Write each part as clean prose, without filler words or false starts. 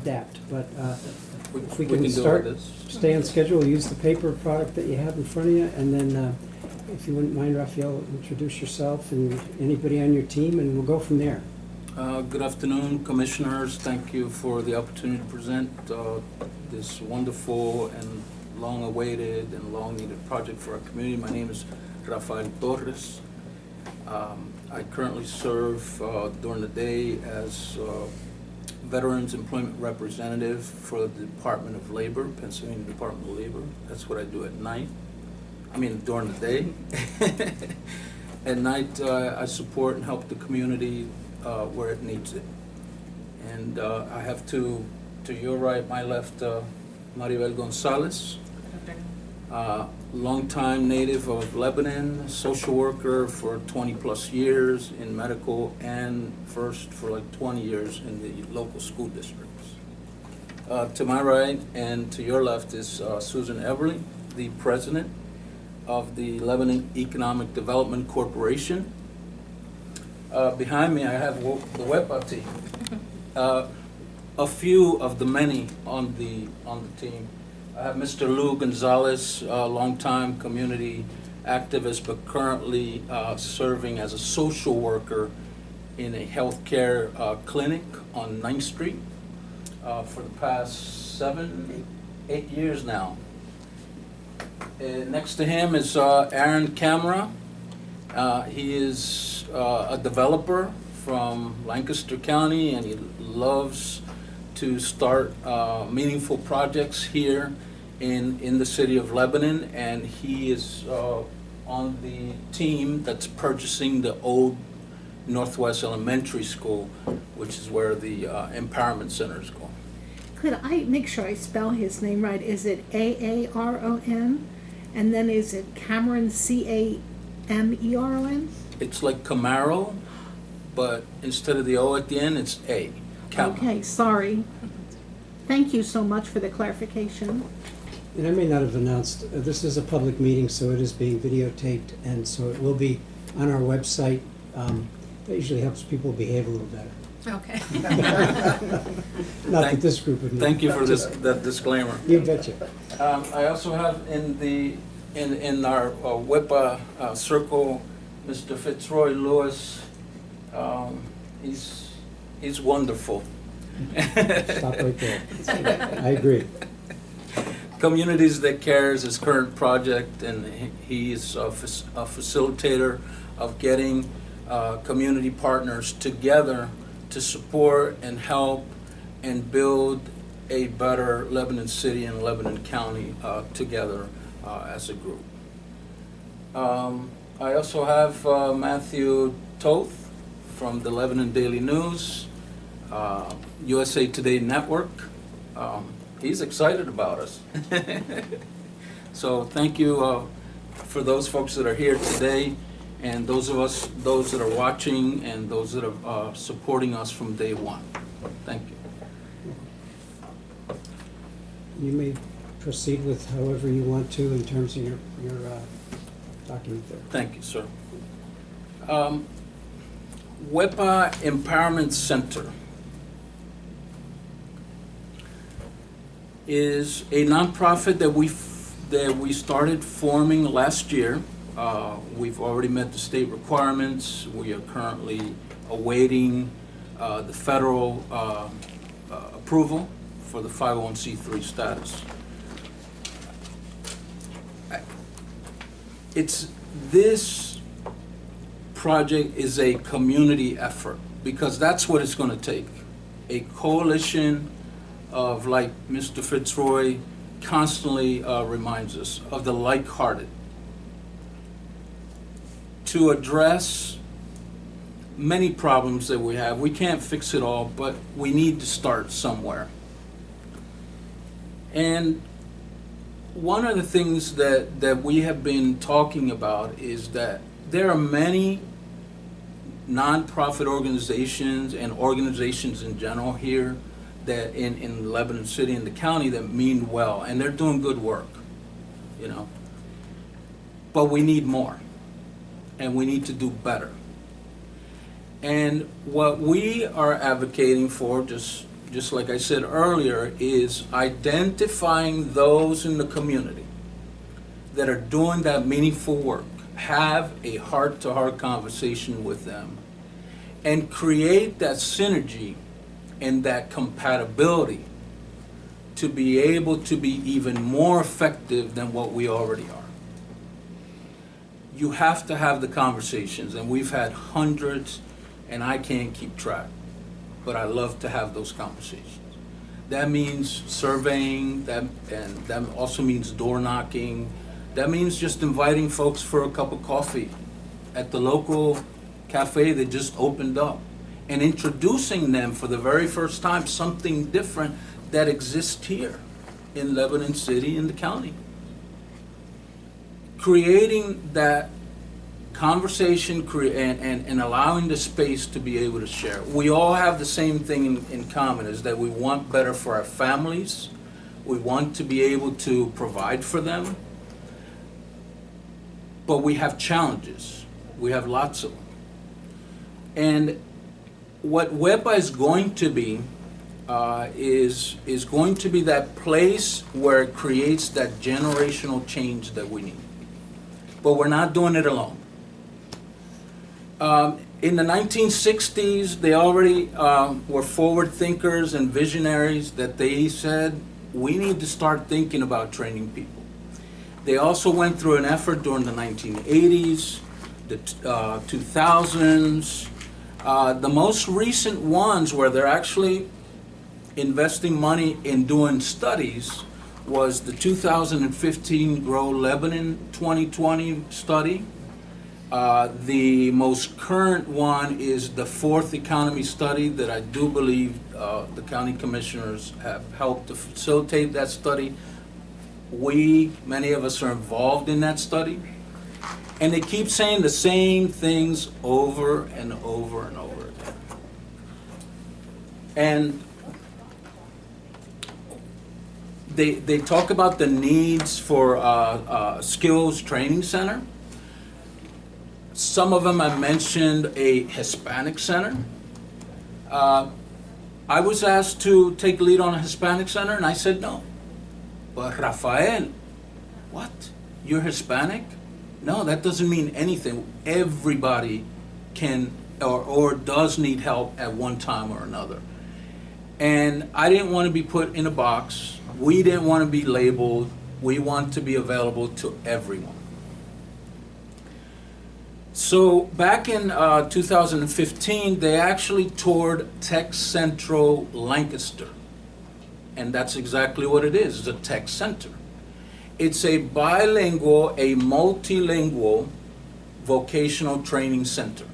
adapt. But if we can can do start, this. stay on schedule, use the paper product that you have in front of you, and then if you wouldn't mind, Rafael, introduce yourself and anybody on your team, and we'll go from there. Good afternoon, commissioners. Thank you for the opportunity to present this wonderful and long-awaited and long-needed project for our community. My name is Rafael Torres. I currently serve during the day as Veterans Employment Representative for the Department of Labor, Pennsylvania Department of Labor. That's what I do at night. I mean, during the day. At night, I support and help the community where it needs it. And I have to your right, my left, Maribel Gonzalez, longtime native of Lebanon, social worker for 20 plus years in medical, and first for like 20 years in the local school districts. To my right and to your left is Susan Eberly, the president of the Lebanon Economic Development Corporation. Behind me I have the WEPA team. A few of the many on the team. I have Mr. Lou Gonzalez, a longtime community activist, but currently serving as a social worker in a healthcare clinic on 9th Street for the past 7-8 years now. Next to him is Aaron Camera. He is a developer from Lancaster County, and he loves to start meaningful projects here in the city of Lebanon, and he is on the team that's purchasing the old Northwest Elementary School, which is where the Empowerment Center is going. Could I make sure I spell his name right? Is it A-A-R-O-N? And then is it Cameron, C-A-M-E-R-O-N? It's like Camaro, but instead of the O at the end, it's A. Camaro. Okay, sorry. Thank you so much for the clarification. And I may not have announced, this is a public meeting, so it is being videotaped, and so it will be on our website. That usually helps people behave a little better. Okay. Not that this group would. Thank you for that disclaimer. You betcha. I also have in our WEPA circle, Mr. Fitzroy Lewis. He's wonderful. Stop right there. I agree. Communities That Care is his current project, and he is a facilitator of getting community partners together to support and help and build a better Lebanon City and Lebanon County together as a group. I also have Matthew Toth from the Lebanon Daily News, USA Today Network. He's excited about us. So thank you for those folks that are here today, and those that are watching, and those that are supporting us from day one. Thank you. You may proceed with however you want to in terms of your document there. Thank you, sir. WEPA Empowerment Center is a nonprofit that we started forming last year. We've already met the state requirements. We are currently awaiting the federal approval for the 501c3 status. This project is a community effort, because that's what it's going to take. A coalition of, like Mr. Fitzroy constantly reminds us, of the like-hearted, to address many problems that we have. We can't fix it all, but we need to start somewhere. And one of the things that we have been talking about is that there are many nonprofit organizations and organizations in general here that in Lebanon City and the county that mean well, and they're doing good work, you know. But we need more, and we need to do better. And what we are advocating for, just just like I said earlier, is identifying those in the community that are doing that meaningful work, have a heart-to-heart conversation with them, and create that synergy and that compatibility to be able to be even more effective than what we already are. You have to have the conversations, and we've had hundreds, and I can't keep track, but I love to have those conversations. That means surveying, and that also means door knocking. That means just inviting folks for a cup of coffee at the local cafe that just opened up, and introducing them for the very first time something different that exists here in Lebanon City and the county. Creating that conversation and allowing the space to be able to share. We all have the same thing in common, is that we want better for our families. We want to be able to provide for them. But we have challenges. We have lots of them. And what WEPA is going to be is going to be that place where it creates that generational change that we need. But we're not doing it alone. In the 1960s, they already were forward thinkers and visionaries that they said, we need to start thinking about training people. They also went through an effort during the 1980s, the 2000s. The most recent ones where they're actually investing money in doing studies was the 2015 Grow Lebanon 2020 study. The most current one is the fourth economy study that I do believe the county commissioners have helped to facilitate that study. Many of us are involved in that study. And they keep saying the same things over and over and over again. And they talk about the needs for a skills training center. Some of them I mentioned a Hispanic center. I was asked to take lead on a Hispanic center, and I said no. But Rafael, what? You're Hispanic? No, that doesn't mean anything. Everybody can or does need help at one time or another. And I didn't want to be put in a box. We didn't want to be labeled. We want to be available to everyone. So back in 2015, they actually toured Tech Central Lancaster. And that's exactly what it is. It's a tech center. It's a bilingual, a multilingual vocational training center.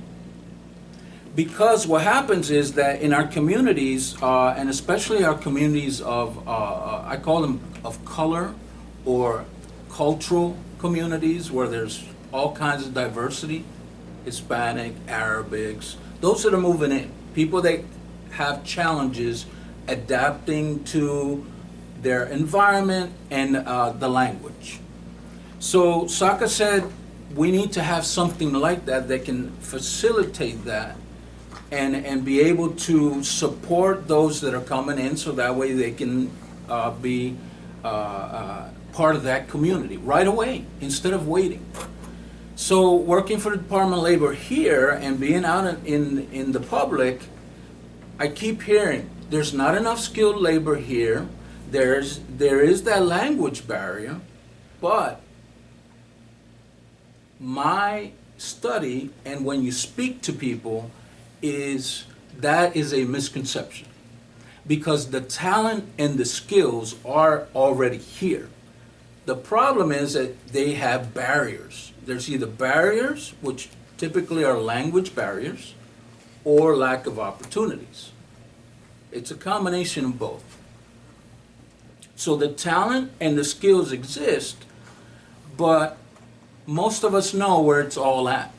Because what happens is that in our communities, and especially our communities of, I call them of color or cultural communities where there's all kinds of diversity, Hispanic, Arabics, those that are moving in, people that have challenges adapting to their environment and the language. So Saka said we need to have something like that that can facilitate that and be able to support those that are coming in so that way they can be part of that community right away instead of waiting. So working for the Department of Labor here and being out in the public, I keep hearing there's not enough skilled labor here. There is that language barrier, but my study and when you speak to people that is a misconception because the talent and the skills are already here. The problem is that they have barriers. There's either barriers, which typically are language barriers, or lack of opportunities. It's a combination of both. So the talent and the skills exist, but most of us know where it's all at.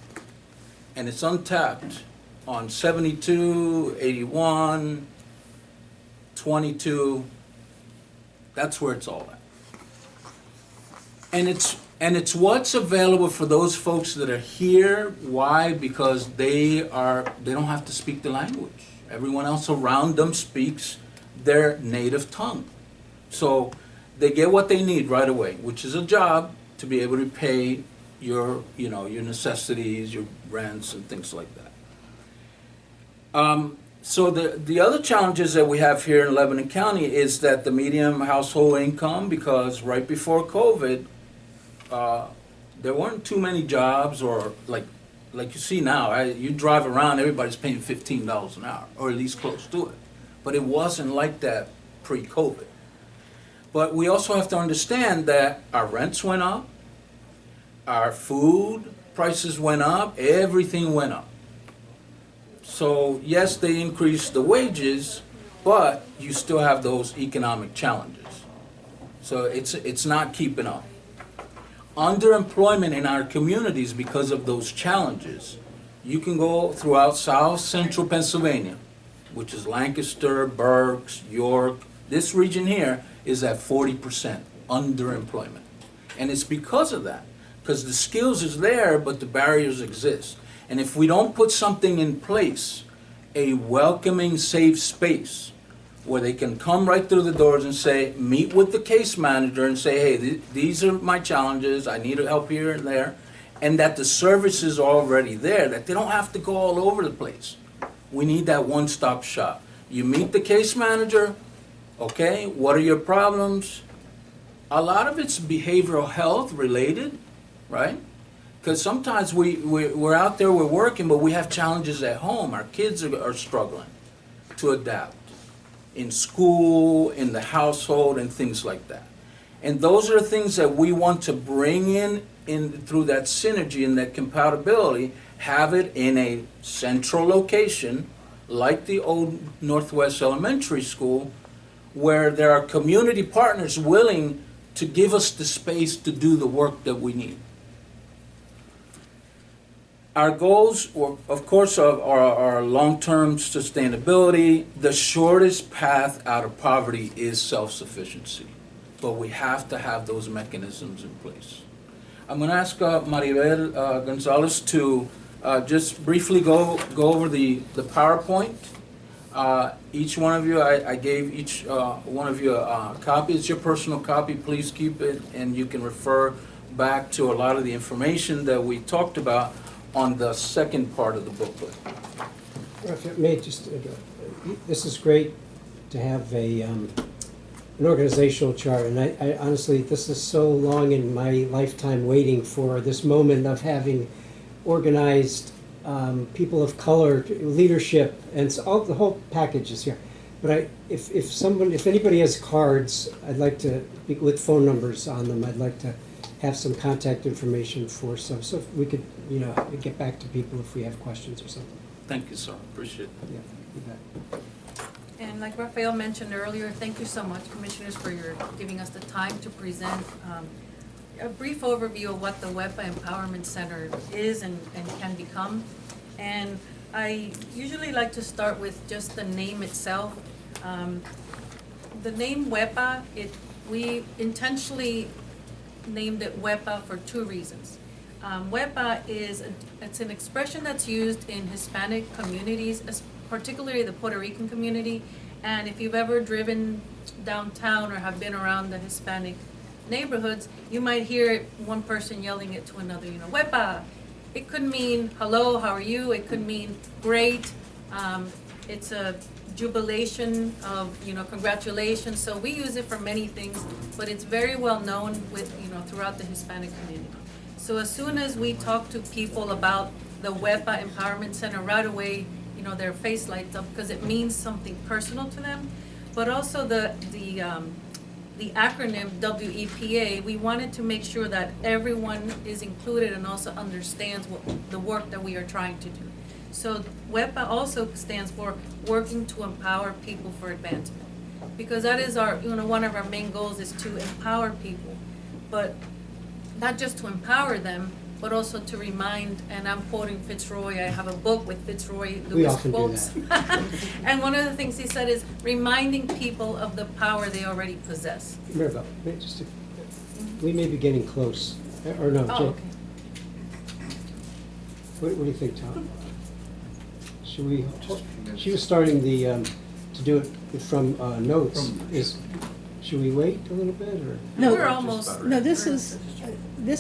And it's untapped on 72, 81, 22. That's where it's all at. And it's what's available for those folks that are here. Why? Because they don't have to speak the language. Everyone else around them speaks their native tongue. So they get what they need right away, which is a job to be able to pay your, you know, your necessities, your rents, and things like that. So the other challenges that we have here in Lebanon County is that the median household income, because right before COVID, there weren't too many jobs, or like you see now, you drive around, everybody's paying $15 an hour, or at least close to it. But it wasn't like that pre-COVID. But we also have to understand that our rents went up, our food prices went up, everything went up. So yes, they increased the wages, but you still have those economic challenges. So it's not keeping up. Underemployment in our communities because of those challenges. You can go throughout South Central Pennsylvania, which is Lancaster, Berks, York. This region here is at 40% underemployment. And it's because of that. Because the skills is there, but the barriers exist. And if we don't put something in place, a welcoming, safe space, where they can come right through the doors and say, meet with the case manager and say, hey, these are my challenges, I need help here and there, and that the services are already there, that they don't have to go all over the place. We need that one-stop shop. You meet the case manager, okay, what are your problems? A lot of it's behavioral health related, right? Because sometimes we're out there, we're working, but we have challenges at home. Our kids are struggling to adapt in school, in the household, and things like that. And those are things that we want to bring in through that synergy and that compatibility, have it in a central location, like the old Northwest Elementary School, where there are community partners willing to give us the space to do the work that we need. Our goals, of course, are long-term sustainability. The shortest path out of poverty is self-sufficiency, but we have to have those mechanisms in place. I'm going to ask Maribel Gonzalez to just briefly go over the PowerPoint. Each one of you, I gave each one of you a copy. It's your personal copy. Please keep it, and you can refer back to a lot of the information that we talked about on the second part of the booklet. If it may, just, this is great to have an organizational chart, and I honestly, this is so long in my lifetime waiting for this moment of having organized people of color, leadership, and so the whole package is here. But if anybody has cards, I'd like to, with phone numbers on them, I'd like to have some contact information for so we could, get back to people if we have questions or something. Thank you, sir. Appreciate it. Yeah, you bet. And like Rafael mentioned earlier, thank you so much, Commissioners, for giving us the time to present a brief overview of what the WEPA Empowerment Center is and can become. And I usually like to start with just the name itself. The name WEPA, we intentionally named it WEPA for two reasons. WEPA it's an expression that's used in Hispanic communities, particularly the Puerto Rican community. And if you've ever driven downtown or have been around the Hispanic neighborhoods, you might hear one person yelling it to another, WEPA. It could mean hello, how are you? It could mean great. It's a jubilation of, congratulations. So we use it for many things, but it's very well known with, throughout the Hispanic community. So as soon as we talk to people about the WEPA Empowerment Center, right away, their face lights up because it means something personal to them. But also the acronym WEPA, we wanted to make sure that everyone is included and also understands the work that we are trying to do. So WEPA also stands for Working to Empower People for Advancement, because that is our, one of our main goals is to empower people, but not just to empower them, but also to remind, and I'm quoting Fitzroy, I have a book with Fitzroy Lewis quotes. And one of the things he said is reminding people of the power they already possess. Maribel, we may be getting close, or no, Oh, Jake? okay. What do you think, Tom? Should we, she was starting the to do it from notes. Should we wait a little bit, or? No, We're almost. No, this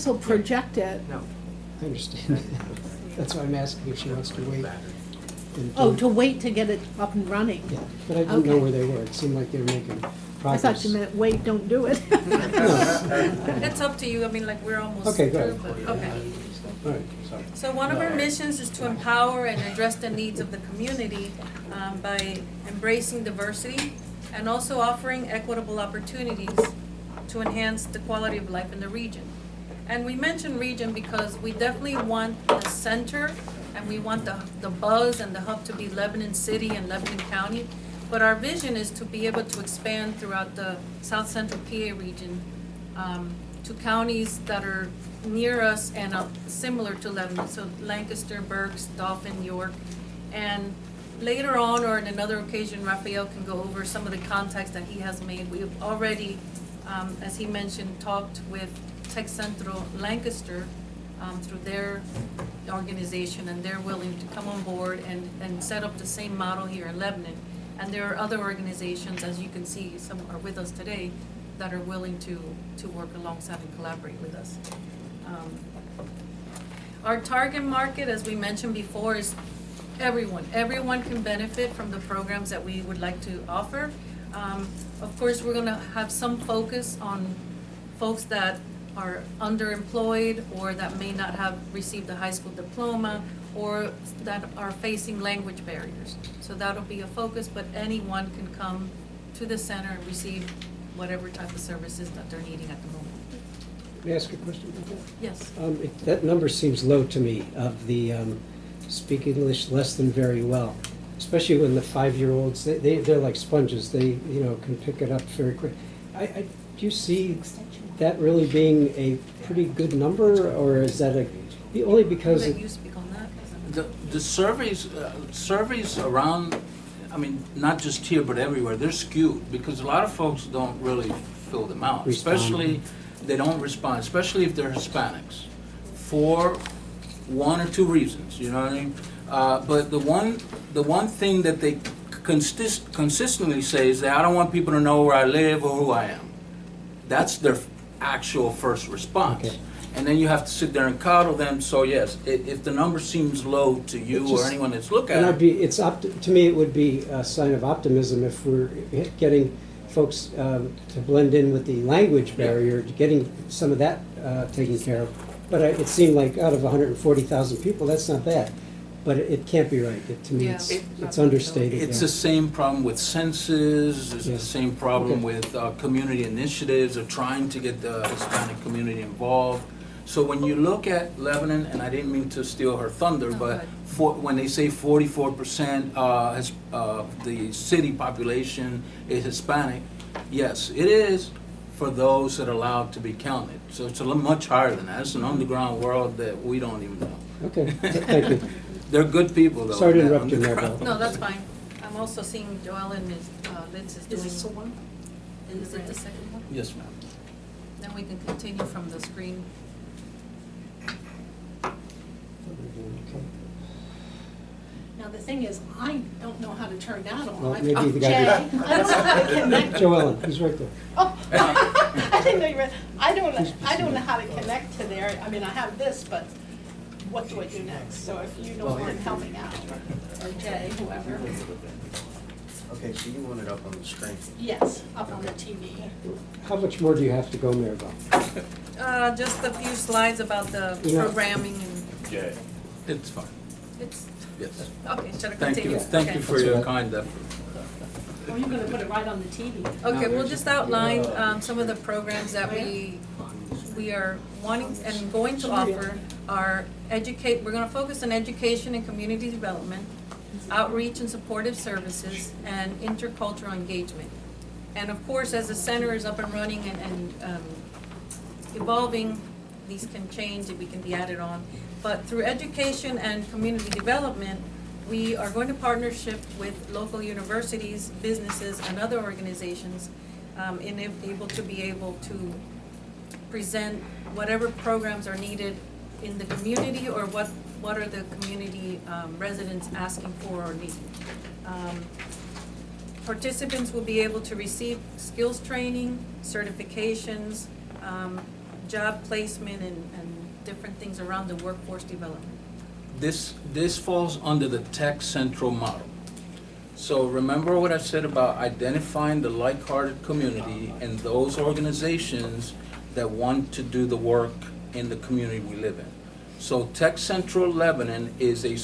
will project it. I understand. That's why I'm asking if she wants to wait. and Oh, do- to wait to get it up and running. Yeah, but I didn't know Okay. where they were. It seemed like they were making I progress. thought you meant, wait, don't do it. It's up to you, I mean, like, we're almost Okay, go through, ahead. but, okay. All right, sorry. So one of our missions is to empower and address the needs of the community by embracing diversity and also offering equitable opportunities to enhance the quality of life in the region. And we mention region because we definitely want the center and we want the buzz and the hub to be Lebanon City and Lebanon County. But our vision is to be able to expand throughout the South Central PA region to counties that are near us and similar to Lebanon, so Lancaster, Berks, Dauphin, York. And later on, or in another occasion, Rafael can go over some of the contacts that he has made. We have already, as he mentioned, talked with Tech Central Lancaster through their organization, and they're willing to come on board and set up the same model here in Lebanon. And there are other organizations, as you can see, some are with us today, that are willing to work alongside and collaborate with us. Our target market, as we mentioned before, is everyone. Everyone can benefit from the programs that we would like to offer. Of course, we're gonna have some focus on folks that are underemployed or that may not have received a high school diploma or that are facing language barriers. So that'll be a focus, but anyone can come to the center and receive whatever type of services that they're needing at the moment. May I ask a question about that? Yes. That number seems low to me, of the speak English less than very well, especially when the 5-year-olds, they're like sponges. They, can pick it up very quick. Do you see that really being a pretty good number, or is that only because? Let you speak on that. The surveys around, I mean, not just here, but everywhere, they're skewed, because a lot of folks don't really fill them out. Respond. Especially, they don't respond, especially if they're Hispanics, for one or two reasons, you know what I mean? But the one thing that they consistently say is that I don't want people to know where I live or who I am. That's their actual first response. Okay. And then you have to sit there and coddle them. So yes, if the number seems low to you or anyone that's looking at it, To me, it would be a sign of optimism if we're getting folks to blend in with the language barrier, getting some of that taken care of. But it seemed like out of 140,000 people, that's not bad. But it can't be right. To me, Yeah. it's understated. it's yeah. the same problem with census, it's the Yes. same problem Okay. with community initiatives of trying to get the Hispanic community involved. So when you look at Lebanon, and I didn't mean to steal her thunder, No, but go when they say 44% the city population is Hispanic, yes, it is for those that are allowed to be counted. So it's a little much higher than that. It's an underground world that we don't even know. Okay, thank you. They're good people, though. Sorry to in that interrupt you, underground. Maribel. No, that's fine. I'm also seeing Joel and Ms. Litz is doing. Is this the one? Is it the second one? Yes, ma'am. Then we can continue from the screen. Now, the thing is, I don't know how to turn that on. Well, I- maybe the Jay, guy I don't know how to connect. Joellen, he's right there. Oh, I didn't know you were, I don't know how to connect to there. I mean, I have this, but what do I do next? So if you don't mind helping out, or Jay, whoever. Okay, so you want it up on the screen. Yes, up on the TV. How much more do you have to go, Maribel? Just a few slides about the Yeah. programming and Jay. It's fine. it's, Yes. okay, should I Thank continue? you. Thank you Okay. for That's your all right. kind effort. Oh, you're gonna put it right on the TV. Okay, we'll just outline some of the programs that we are wanting and going to offer are we're gonna focus on education and community development, outreach and supportive services, and intercultural engagement. And of course, as the center is up and running and evolving, these can change, we can be added on. But through education and community development, we are going to partnership with local universities, businesses, and other organizations able to present whatever programs are needed in the community or what are the community residents asking for or needing. participants will be able to receive skills training, certifications, job placement, and different things around the workforce development. This falls under the Tech Central model. So remember what I said about identifying the like-hearted community and those organizations that want to do the work in the community we live in. So Tech Central Lebanon is a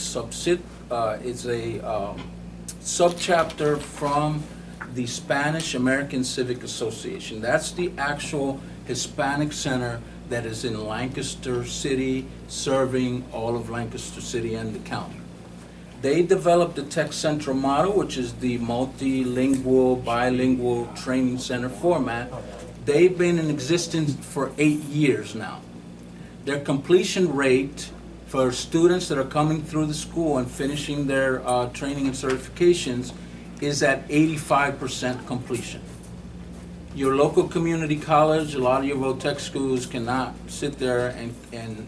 subchapter from the Spanish American Civic Association. That's the actual Hispanic center that is in Lancaster City, serving all of Lancaster City and the county. They developed the Tech Central model, which is the multilingual, bilingual training center format. They've been in existence for 8 years now. Their completion rate for students that are coming through the school and finishing their training and certifications is at 85% completion. Your local community college, a lot of your VOTEC schools cannot sit there and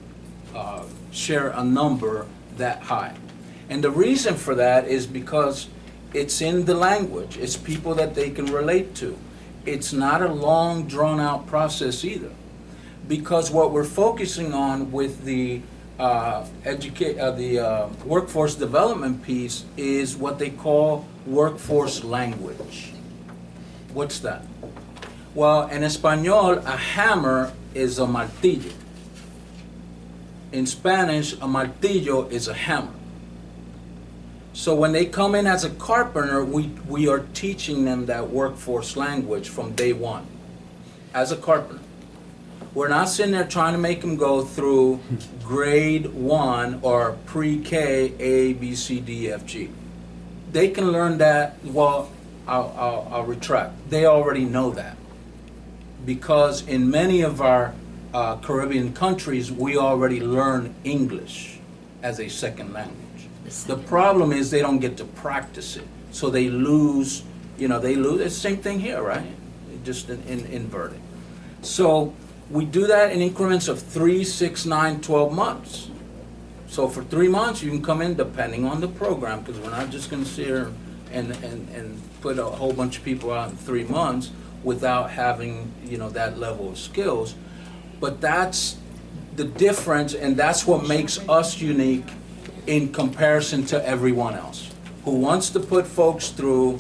share a number that high. And the reason for that is because it's in the language. It's people that they can relate to. It's not a long, drawn-out process either. Because what we're focusing on with the workforce development piece is what they call workforce language. What's that? Well, in Espanol, a hammer is a martillo. In Spanish, a martillo is a hammer. So when they come in as a carpenter, we are teaching them that workforce language from day one as a carpenter. We're not sitting there trying to make them go through grade 1 or pre-K, A, B, C, D, F, G. They can learn that, well, I'll retract. They already know that. Because in many of our Caribbean countries, we already learn English as a second language. The problem is they don't get to practice it. So they lose, they lose. It's the same thing here, right? Just inverted. So we do that in increments of 3, 6, 9, 12 months. So for 3 months, you can come in depending on the program, because we're not just going to sit here and put a whole bunch of people out in 3 months without having, that level of skills. But that's the difference, and that's what makes us unique in comparison to everyone else who wants to put folks through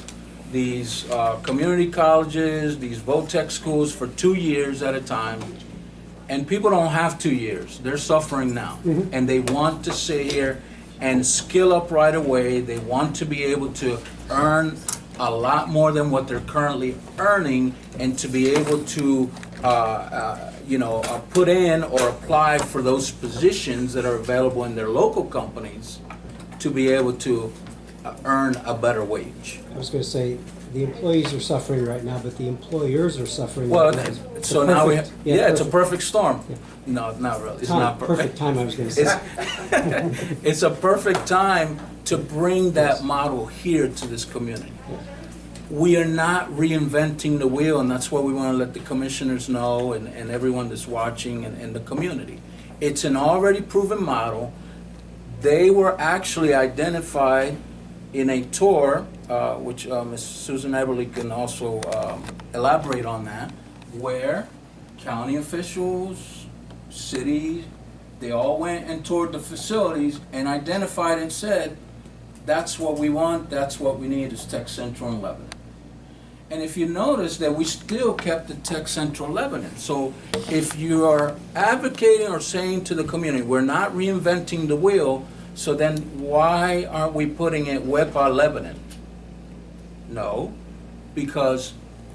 these community colleges, these VOTEC schools for 2 years at a time. And people don't have 2 years. They're suffering now. Mm-hmm. And they want to sit here and skill up right away. They want to be able to earn a lot more than what they're currently earning, and to be able to put in or apply for those positions that are available in their local companies to be able to earn a better wage. I was going to say, the employees are suffering right now, but the employers are suffering. Well, so now we have, it's a perfect storm. Yeah. No, not really. It's not perfect time, I was going to say. It's a perfect time to bring that model here to this community. Yeah. We are not reinventing the wheel, and that's what we want to let the commissioners know and everyone that's watching and the community. It's an already proven model. They were actually identified in a tour, which Ms. Susan Eberly can also elaborate on that, where county officials, cities, they all went and toured the facilities and identified and said, that's what we want, that's what we need is Tech Central in Lebanon. And if you notice that we still kept the Tech Central Lebanon. So if you are advocating or saying to the community, we're not reinventing the wheel, so then why aren't we putting it WEPA Lebanon? No, because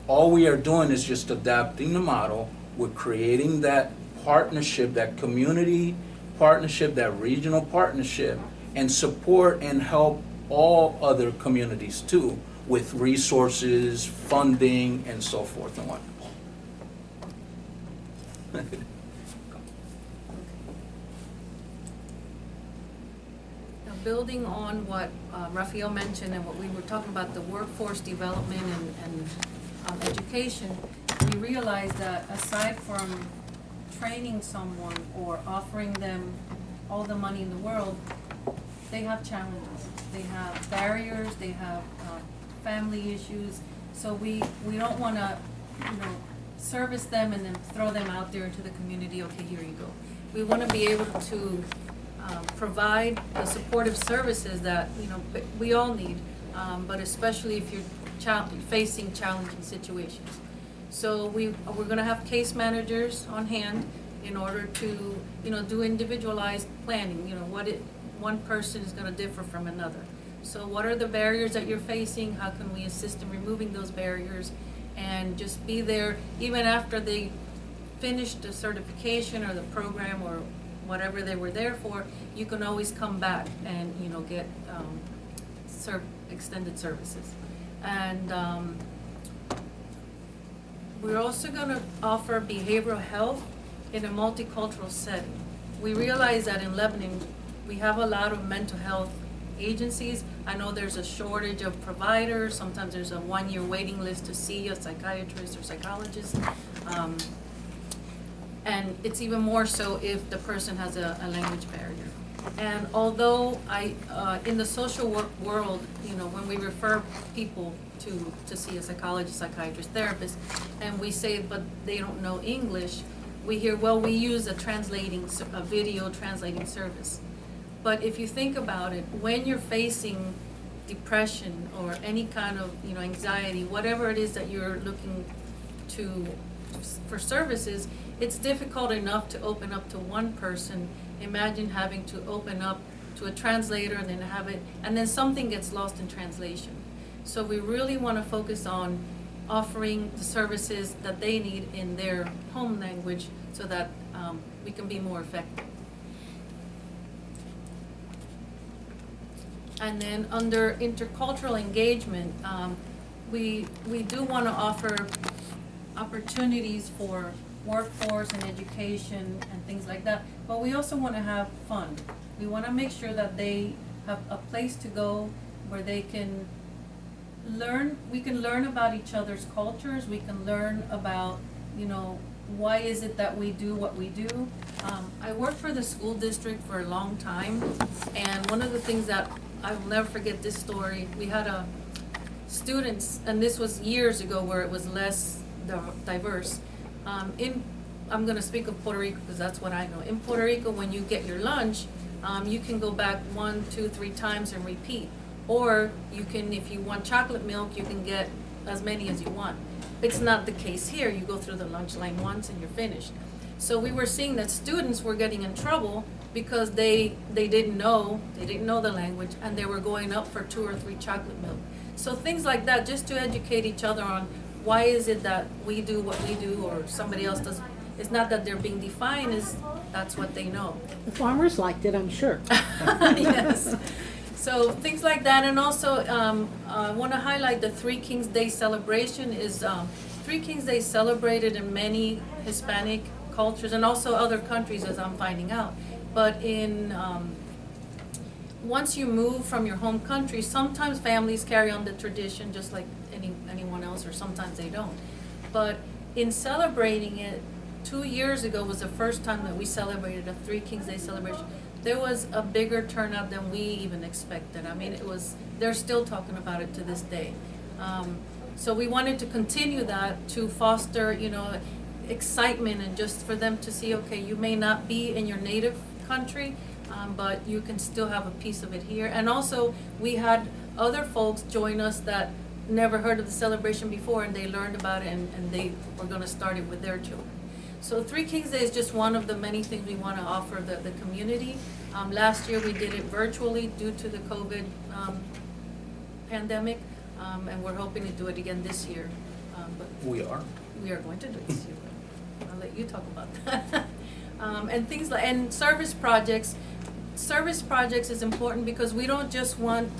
all we are doing is just adapting the model. We're creating that partnership, that community partnership, that regional partnership, and support and help all other communities too, with resources, funding, and so forth and whatnot. Now, building on what Rafael mentioned and what we were talking about, the workforce development and education, we realized that aside from training someone or offering them all the money in the world, they have challenges. They have barriers, they have family issues. So we don't wanna, service them and then throw them out there into the community, okay, here you go. We wanna be able to provide the supportive services that, we all need, but especially if you're facing challenging situations. So we're gonna have case managers on hand in order to, do individualized planning, one person is gonna differ from another. So what are the barriers that you're facing? How can we assist in removing those barriers? And just be there even after they finish the certification or the program or whatever they were there for, you can always come back and, get extended services. And we're also gonna offer behavioral health in a multicultural setting. We realize that in Lebanon, we have a lot of mental health agencies. I know there's a shortage of providers. Sometimes there's a one-year waiting list to see a psychiatrist or psychologist. And it's even more so if the person has a language barrier. And although in the social work world, when we refer people to see a psychologist, psychiatrist, therapist, and we say, but they don't know English, we hear, well, we use a video translating service. But if you think about it, when you're facing depression or any kind of, anxiety, whatever it is that you're looking for services, it's difficult enough to open up to one person. Imagine having to open up to a translator and then something gets lost in translation. So we really want to focus on offering the services that they need in their home language so that we can be more effective. And then under intercultural engagement, we do want to offer opportunities for workforce and education and things like that, but we also want to have fun. We want to make sure that they have a place to go where they can learn. We can learn about each other's cultures. We can learn about, why is it that we do what we do. I worked for the school district for a long time, and one of the things that I will never forget this story. We had students, and this was years ago where it was less diverse. I'm going to speak of Puerto Rico because that's what I know. In Puerto Rico, when you get your lunch, you can go back 1, 2, 3 times and repeat. Or you can, if you want chocolate milk, you can get as many as you want. It's not the case here. You go through the lunch line once and you're finished. So we were seeing that students were getting in trouble because they didn't know the language, and they were going up for 2 or 3 chocolate milk. So things like that, just to educate each other on why is it that we do what we do or somebody else does. It's not that they're being defined, that's what they know. The farmers liked it, I'm sure. Yes. So things like that, and also I want to highlight the Three Kings Day celebration. Three Kings Day celebrated in many Hispanic cultures and also other countries, as I'm finding out. But once you move from your home country, sometimes families carry on the tradition just like anyone else, or sometimes they don't. But in celebrating it, 2 years ago was the first time that we celebrated a Three Kings Day celebration. There was a bigger turnout than we even expected. I mean, they're still talking about it to this day. So we wanted to continue that to foster, excitement, and just for them to see, okay, you may not be in your native country, but you can still have a piece of it here. And also, we had other folks join us that never heard of the celebration before, and they learned about it, and they were going to start it with their children. So Three Kings Day is just one of the many things we want to offer the community. Last year we did it virtually due to the COVID pandemic, and we're hoping to do it again this year. But We are going to do it this year. I'll let you talk about that. And things like, and service projects. Service projects is important because we don't just want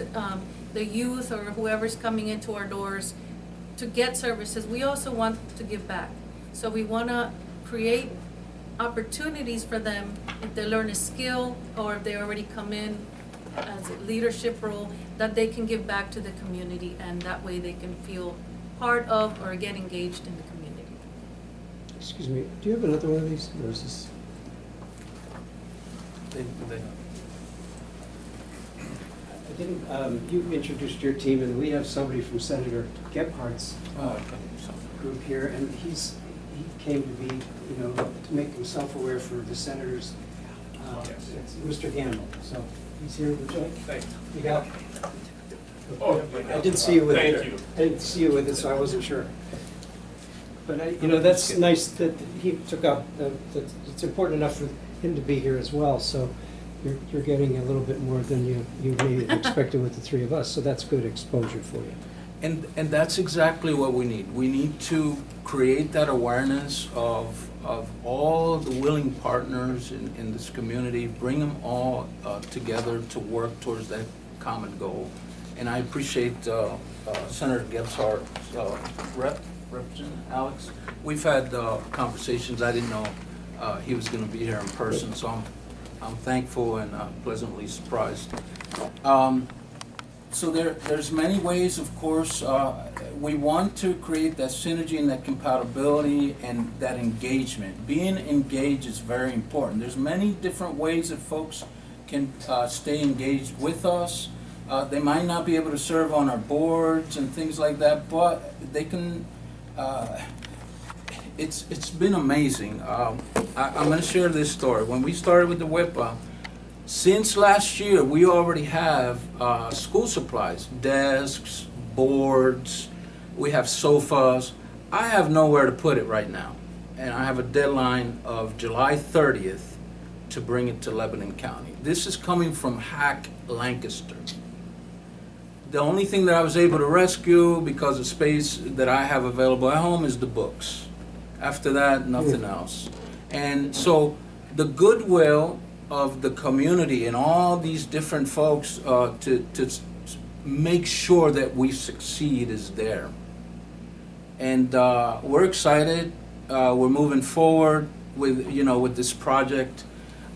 the youth or whoever's coming into our doors to get services. We also want to give back. So we want to create opportunities for them if they learn a skill or if they already come in as a leadership role, that they can give back to the community, and that way they can feel part of or get engaged in the community. Excuse me, do you have another one of these, or is this? You introduced your team, and we have somebody from Senator Gephardt's group here, and he came to be, to make himself aware for the senators. It's Mr. Gamble, so he's here with Joy. Thanks. You got? Oh, I didn't see you with it. Thank you. I didn't see you with it, so I wasn't sure. But that's nice that he took up. It's important enough for him to be here as well. So you're getting a little bit more than you maybe expected with the three of us. So that's good exposure for you. And that's exactly what we need. We need to create that awareness of all the willing partners in this community, bring them all together to work towards that common goal. And I appreciate Senator Gephardt's Representative Alex. We've had conversations. I didn't know he was going to be here in person, so I'm thankful and pleasantly surprised. So there's many ways, of course. We want to create that synergy and that compatibility and that engagement. Being engaged is very important. There's many different ways that folks can stay engaged with us. They might not be able to serve on our boards and things like that, but they can. It's been amazing. I'm going to share this story. When we started with the WEPA, since last year, we already have school supplies, desks, boards, we have sofas. I have nowhere to put it right now. And I have a deadline of July 30th to bring it to Lebanon County. This is coming from Hack, Lancaster. The only thing that I was able to rescue because of space that I have available at home is the books. After that, nothing else. And so the goodwill of the community and all these different folks to make sure that we succeed is there. And we're excited. We're moving forward with with this project.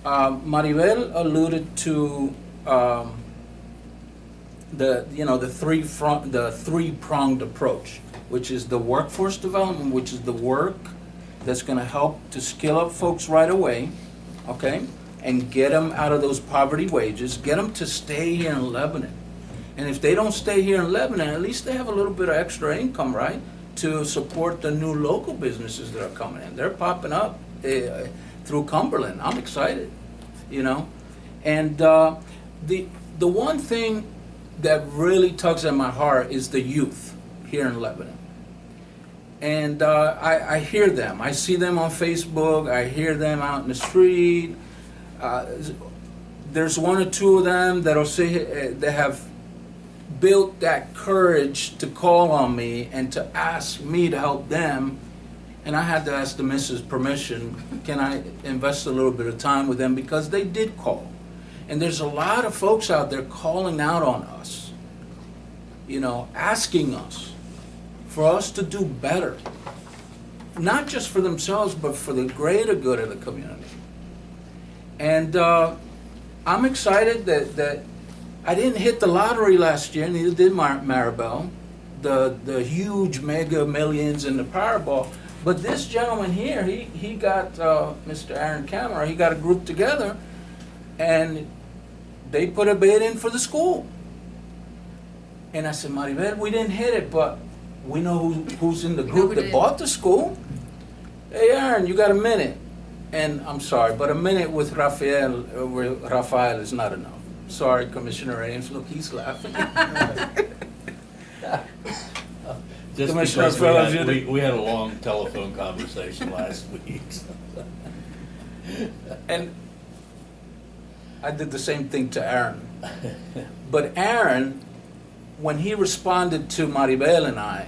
Maribel alluded to the three-pronged approach, which is the workforce development, which is the work that's going to help to skill up folks right away, okay, and get them out of those poverty wages, get them to stay here in Lebanon. And if they don't stay here in Lebanon, at least they have a little bit of extra income, right, to support the new local businesses that are coming in. They're popping up through Cumberland. I'm excited, And the one thing that really tugs at my heart is the youth here in Lebanon. And I hear them. I see them on Facebook. I hear them out in the street. There's one or two of them that'll say they have built that courage to call on me and to ask me to help them. And I had to ask the missus permission, can I invest a little bit of time with them, because they did call. And there's a lot of folks out there calling out on us, asking us for us to do better. Not just for themselves, but for the greater good of the community. And I'm excited that I didn't hit the lottery last year, neither did Maribel, the huge mega millions in the Powerball. But this gentleman here, he got Mr. Aaron Camera, he got a group together, and they put a bid in for the school. And I said, Maribel, we didn't hit it, but we know who's in the group that bought the school. Hey, Aaron, you got a minute. And I'm sorry, but a minute with Rafael is not enough. Sorry, Commissioner Ames. Look, he's laughing. Just Commissioner because Fellows, we had a long telephone conversation last week. And I did the same thing to Aaron. But Aaron, when he responded to Maribel and I,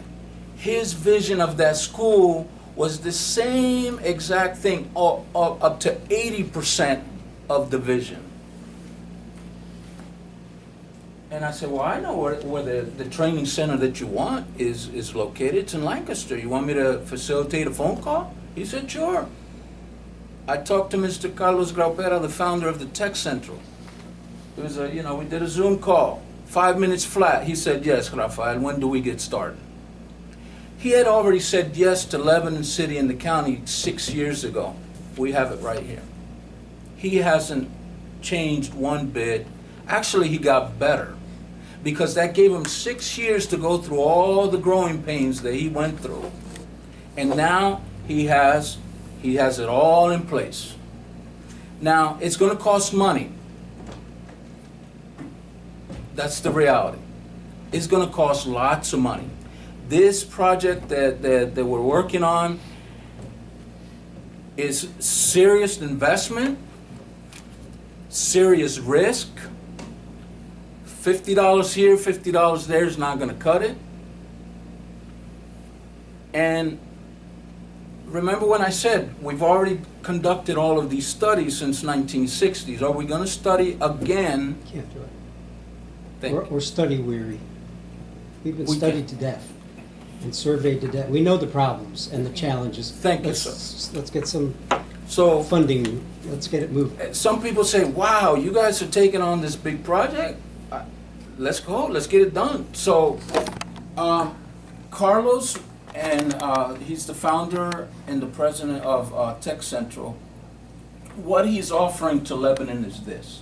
his vision of that school was the same exact thing, up to 80% of the vision. And I said, well, I know where the training center that you want is located. It's in Lancaster. You want me to facilitate a phone call? He said, sure. I talked to Mr. Carlos Graupera, the founder of the Tech Central. It was we did a Zoom call, 5 minutes flat. He said, yes, Rafael, when do we get started? He had already said yes to Lebanon City and the county 6 years ago. We have it right here. He hasn't changed one bit. Actually, he got better. because that gave him 6 years to go through all the growing pains that he went through. And now he has it all in place. Now, it's going to cost money. That's the reality. It's going to cost lots of money. This project that we're working on is serious investment, serious risk. $50 here, $50 there is not going to cut it. And remember when I said we've already conducted all of these studies since 1960s. Are we going to study again? Can't do it. Thank you. We're study weary. We've been We studied to death and surveyed to death. We know the problems and the challenges. Thank you, Let's get some So funding. Let's get it moving. some people say, wow, you guys are taking on this big project. Let's go. Let's get it done. So Carlos, and he's the founder and the president of Tech Central. What he's offering to Lebanon is this.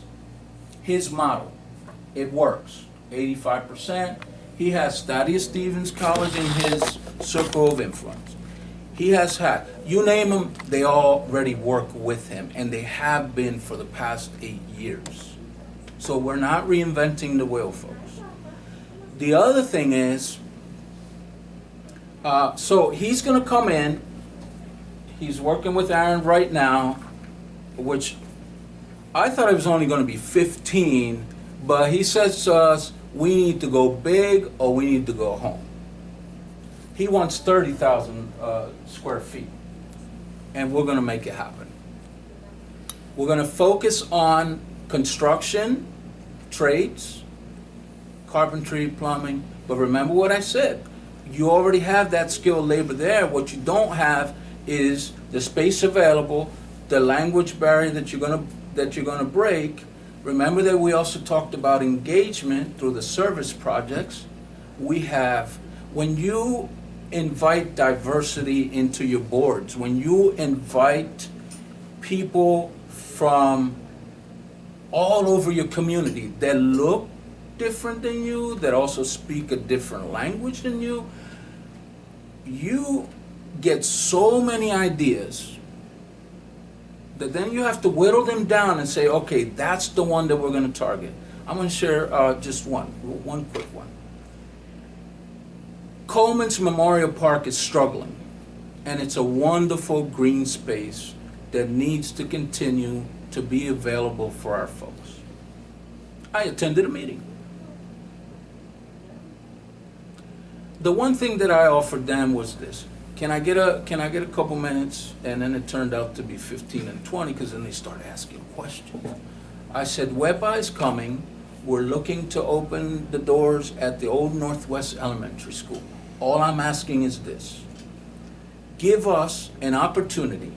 His model. It works. 85%. He has Thaddeus Stevens College in his circle of influence. He has had, you name them, they already work with him, and they have been for the past 8 years. So we're not reinventing the wheel, folks. The other thing is, so he's going to come in. He's working with Aaron right now, which I thought it was only going to be 15, but he says to us, we need to go big or we need to go home. He wants 30,000 square feet, and we're going to make it happen. We're going to focus on construction, trades, carpentry, plumbing, but remember what I said. You already have that skilled labor there. What you don't have is the space available, the language barrier that you're going to break. Remember that we also talked about engagement through the service projects. We have, when you invite diversity into your boards, when you invite people from all over your community that look different than you, that also speak a different language than you, you get so many ideas that then you have to whittle them down and say, okay, that's the one that we're going to target. I'm going to share just one quick one. Coleman's Memorial Park is struggling, and it's a wonderful green space that needs to continue to be available for our folks. I attended a meeting. The one thing that I offered them was this. Can I get a couple minutes? And then it turned out to be 15 and 20, because then they started asking questions. I said, WEPA is coming. We're looking to open the doors at the Old Northwest Elementary School. All I'm asking is this. Give us an opportunity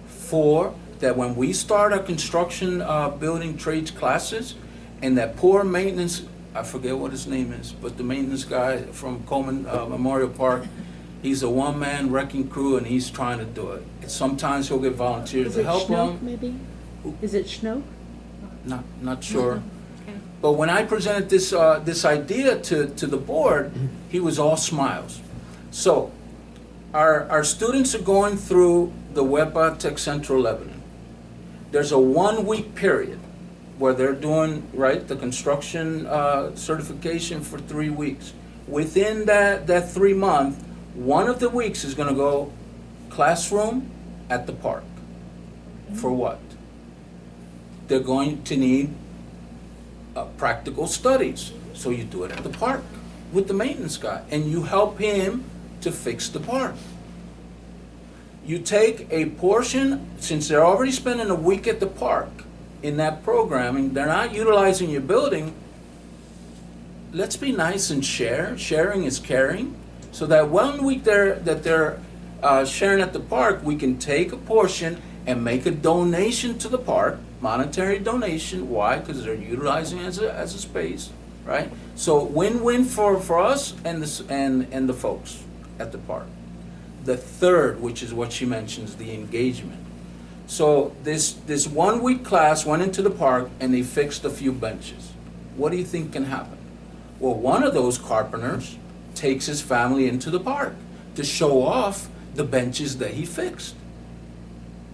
for that when we start our construction building trades classes, and that poor maintenance, I forget what his name is, but the maintenance guy from Coleman Memorial Park, he's a one-man wrecking crew, and he's trying to do it. And sometimes he'll get volunteers to help him. Maybe? Is it Schnoke? Not sure. Okay. But when I presented this this idea to the board, he was all smiles. So our students are going through the WEPA Tech Central Lebanon. There's a 1-week period where they're doing the construction certification for 3 weeks. Within that 3 month, one of the weeks is going to go classroom at the park. For what? They're going to need practical studies. So you do it at the park with the maintenance guy, and you help him to fix the park. You take a portion, since they're already spending a week at the park in that programming, they're not utilizing your building. Let's be nice and share. Sharing is caring. So that 1 week that they're sharing at the park, we can take a portion and make a donation to the park, monetary donation. Why? Because they're utilizing it as a space, right? So win-win for us and the folks at the park. The third, which is what she mentions, the engagement. So this 1 week class went into the park and they fixed a few benches. What do you think can happen? Well, one of those carpenters takes his family into the park to show off the benches that he fixed.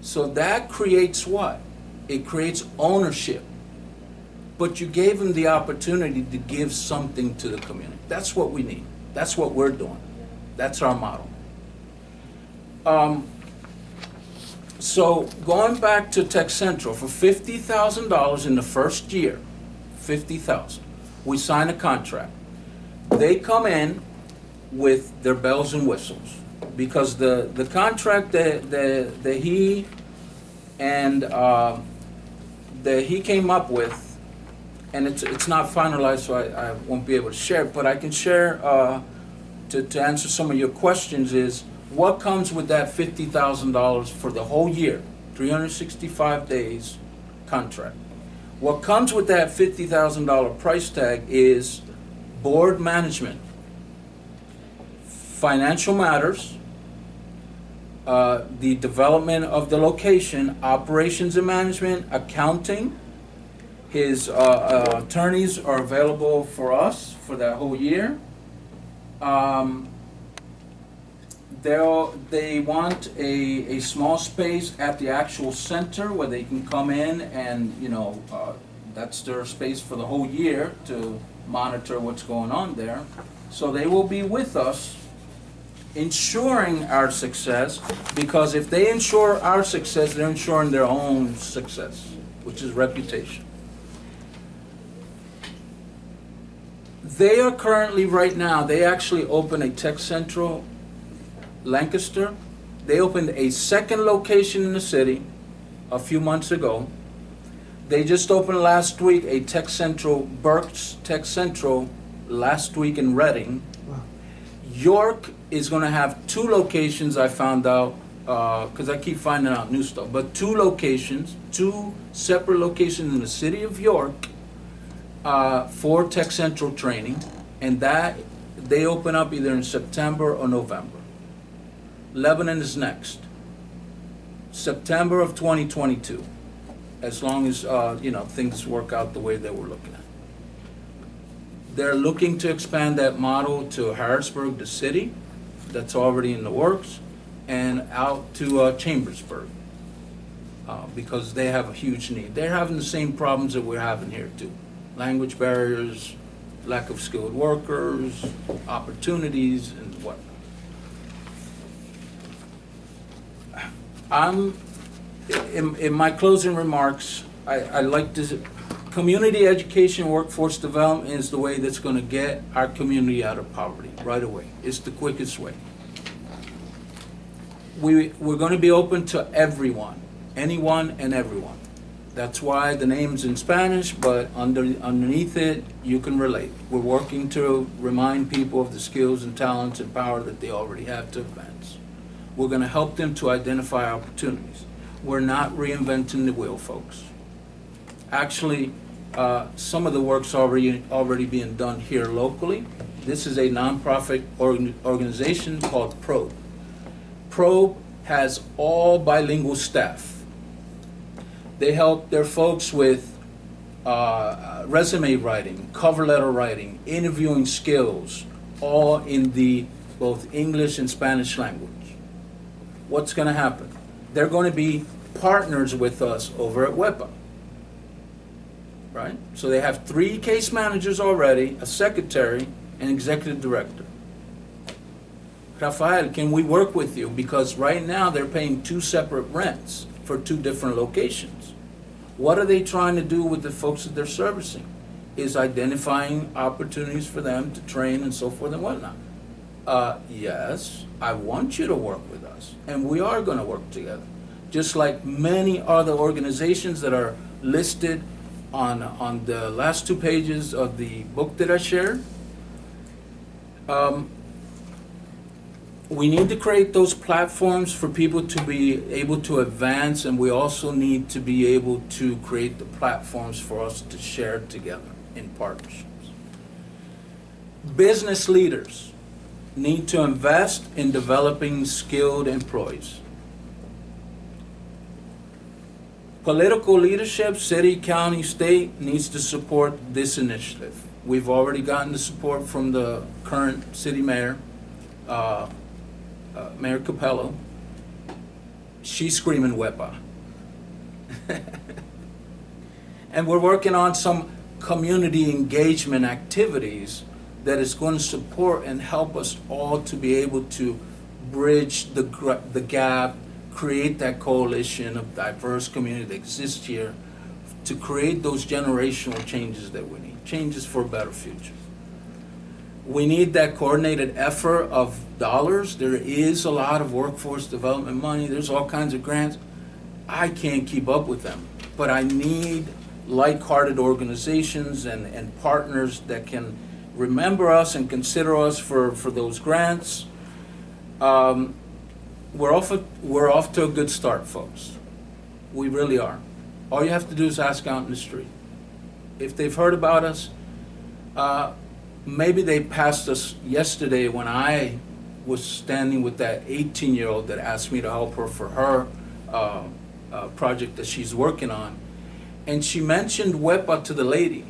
So that creates what? It creates ownership. But you gave him the opportunity to give something to the community. That's what we need. That's what we're doing. That's our model. So going back to Tech Central, for $50,000 in the first year, $50,000, we sign a contract. They come in with their bells and whistles, because the contract that he and that he came up with, and it's not finalized, so I won't be able to share it, but I can share to answer some of your questions is, what comes with that $50,000 for the whole year, 365 days contract? What comes with that $50,000 price tag is board management, financial matters, the development of the location, operations and management, accounting. His attorneys are available for us for that whole year. They want a small space at the actual center where they can come in and, that's their space for the whole year to monitor what's going on there. So they will be with us, ensuring our success, because if they ensure our success, they're ensuring their own success, which is reputation. They are currently, right now, they actually open a Tech Central Lancaster. They opened a second location in the city a few months ago. They just opened last week a Tech Central, Berks Tech Central, last week in Reading. Wow. York is going to have 2 locations, I found out, because I keep finding out new stuff, but 2 locations, 2 separate locations in the city of York for Tech Central training, and that they open up either in September or November. Lebanon is next, September of 2022, as long as things work out the way that we're looking at. They're looking to expand that model to Harrisburg, the city, that's already in the works, and out to Chambersburg, because they have a huge need. They're having the same problems that we're having here too. Language barriers, lack of skilled workers, opportunities, and whatnot. In my closing remarks, I like to, community education, workforce development is the way that's going to get our community out of poverty right away. It's the quickest way. We're going to be open to everyone, anyone and everyone. That's why the name's in Spanish, but underneath it, you can relate. We're working to remind people of the skills and talents and power that they already have to advance. We're going to help them to identify opportunities. We're not reinventing the wheel, folks. Actually, some of the work's already being done here locally. This is a nonprofit organization called Probe. Probe has all bilingual staff. They help their folks with resume writing, cover letter writing, interviewing skills, all in the both English and Spanish language. What's going to happen? They're going to be partners with us over at WEPA, right? So they have 3 case managers already, a secretary, and executive director. Rafael, can we work with you? Because right now they're paying 2 separate rents for 2 different locations. What are they trying to do with the folks that they're servicing? Is identifying opportunities for them to train and so forth and whatnot. Yes, I want you to work with us, and we are going to work together. Just like many other organizations that are listed on the last 2 pages of the book that I shared. We need to create those platforms for people to be able to advance, and we also need to be able to create the platforms for us to share together in partnerships. Business leaders need to invest in developing skilled employees. Political leadership, city, county, state, needs to support this initiative. We've already gotten the support from the current city mayor, Mayor Capello. She's screaming WEPA. And we're working on some community engagement activities that is going to support and help us all to be able to bridge the gap, create that coalition of diverse community that exists here, to create those generational changes that we need, changes for a better future. We need that coordinated effort of dollars. There is a lot of workforce development money. There's all kinds of grants. I can't keep up with them, but I need like-hearted organizations and partners that can remember us and consider us for those grants. We're off to a good start, folks. We really are. All you have to do is ask out in the street. If they've heard about us, maybe they passed us yesterday when I was standing with that 18-year-old that asked me to help her for her project that she's working on. And she mentioned WEPA to the lady.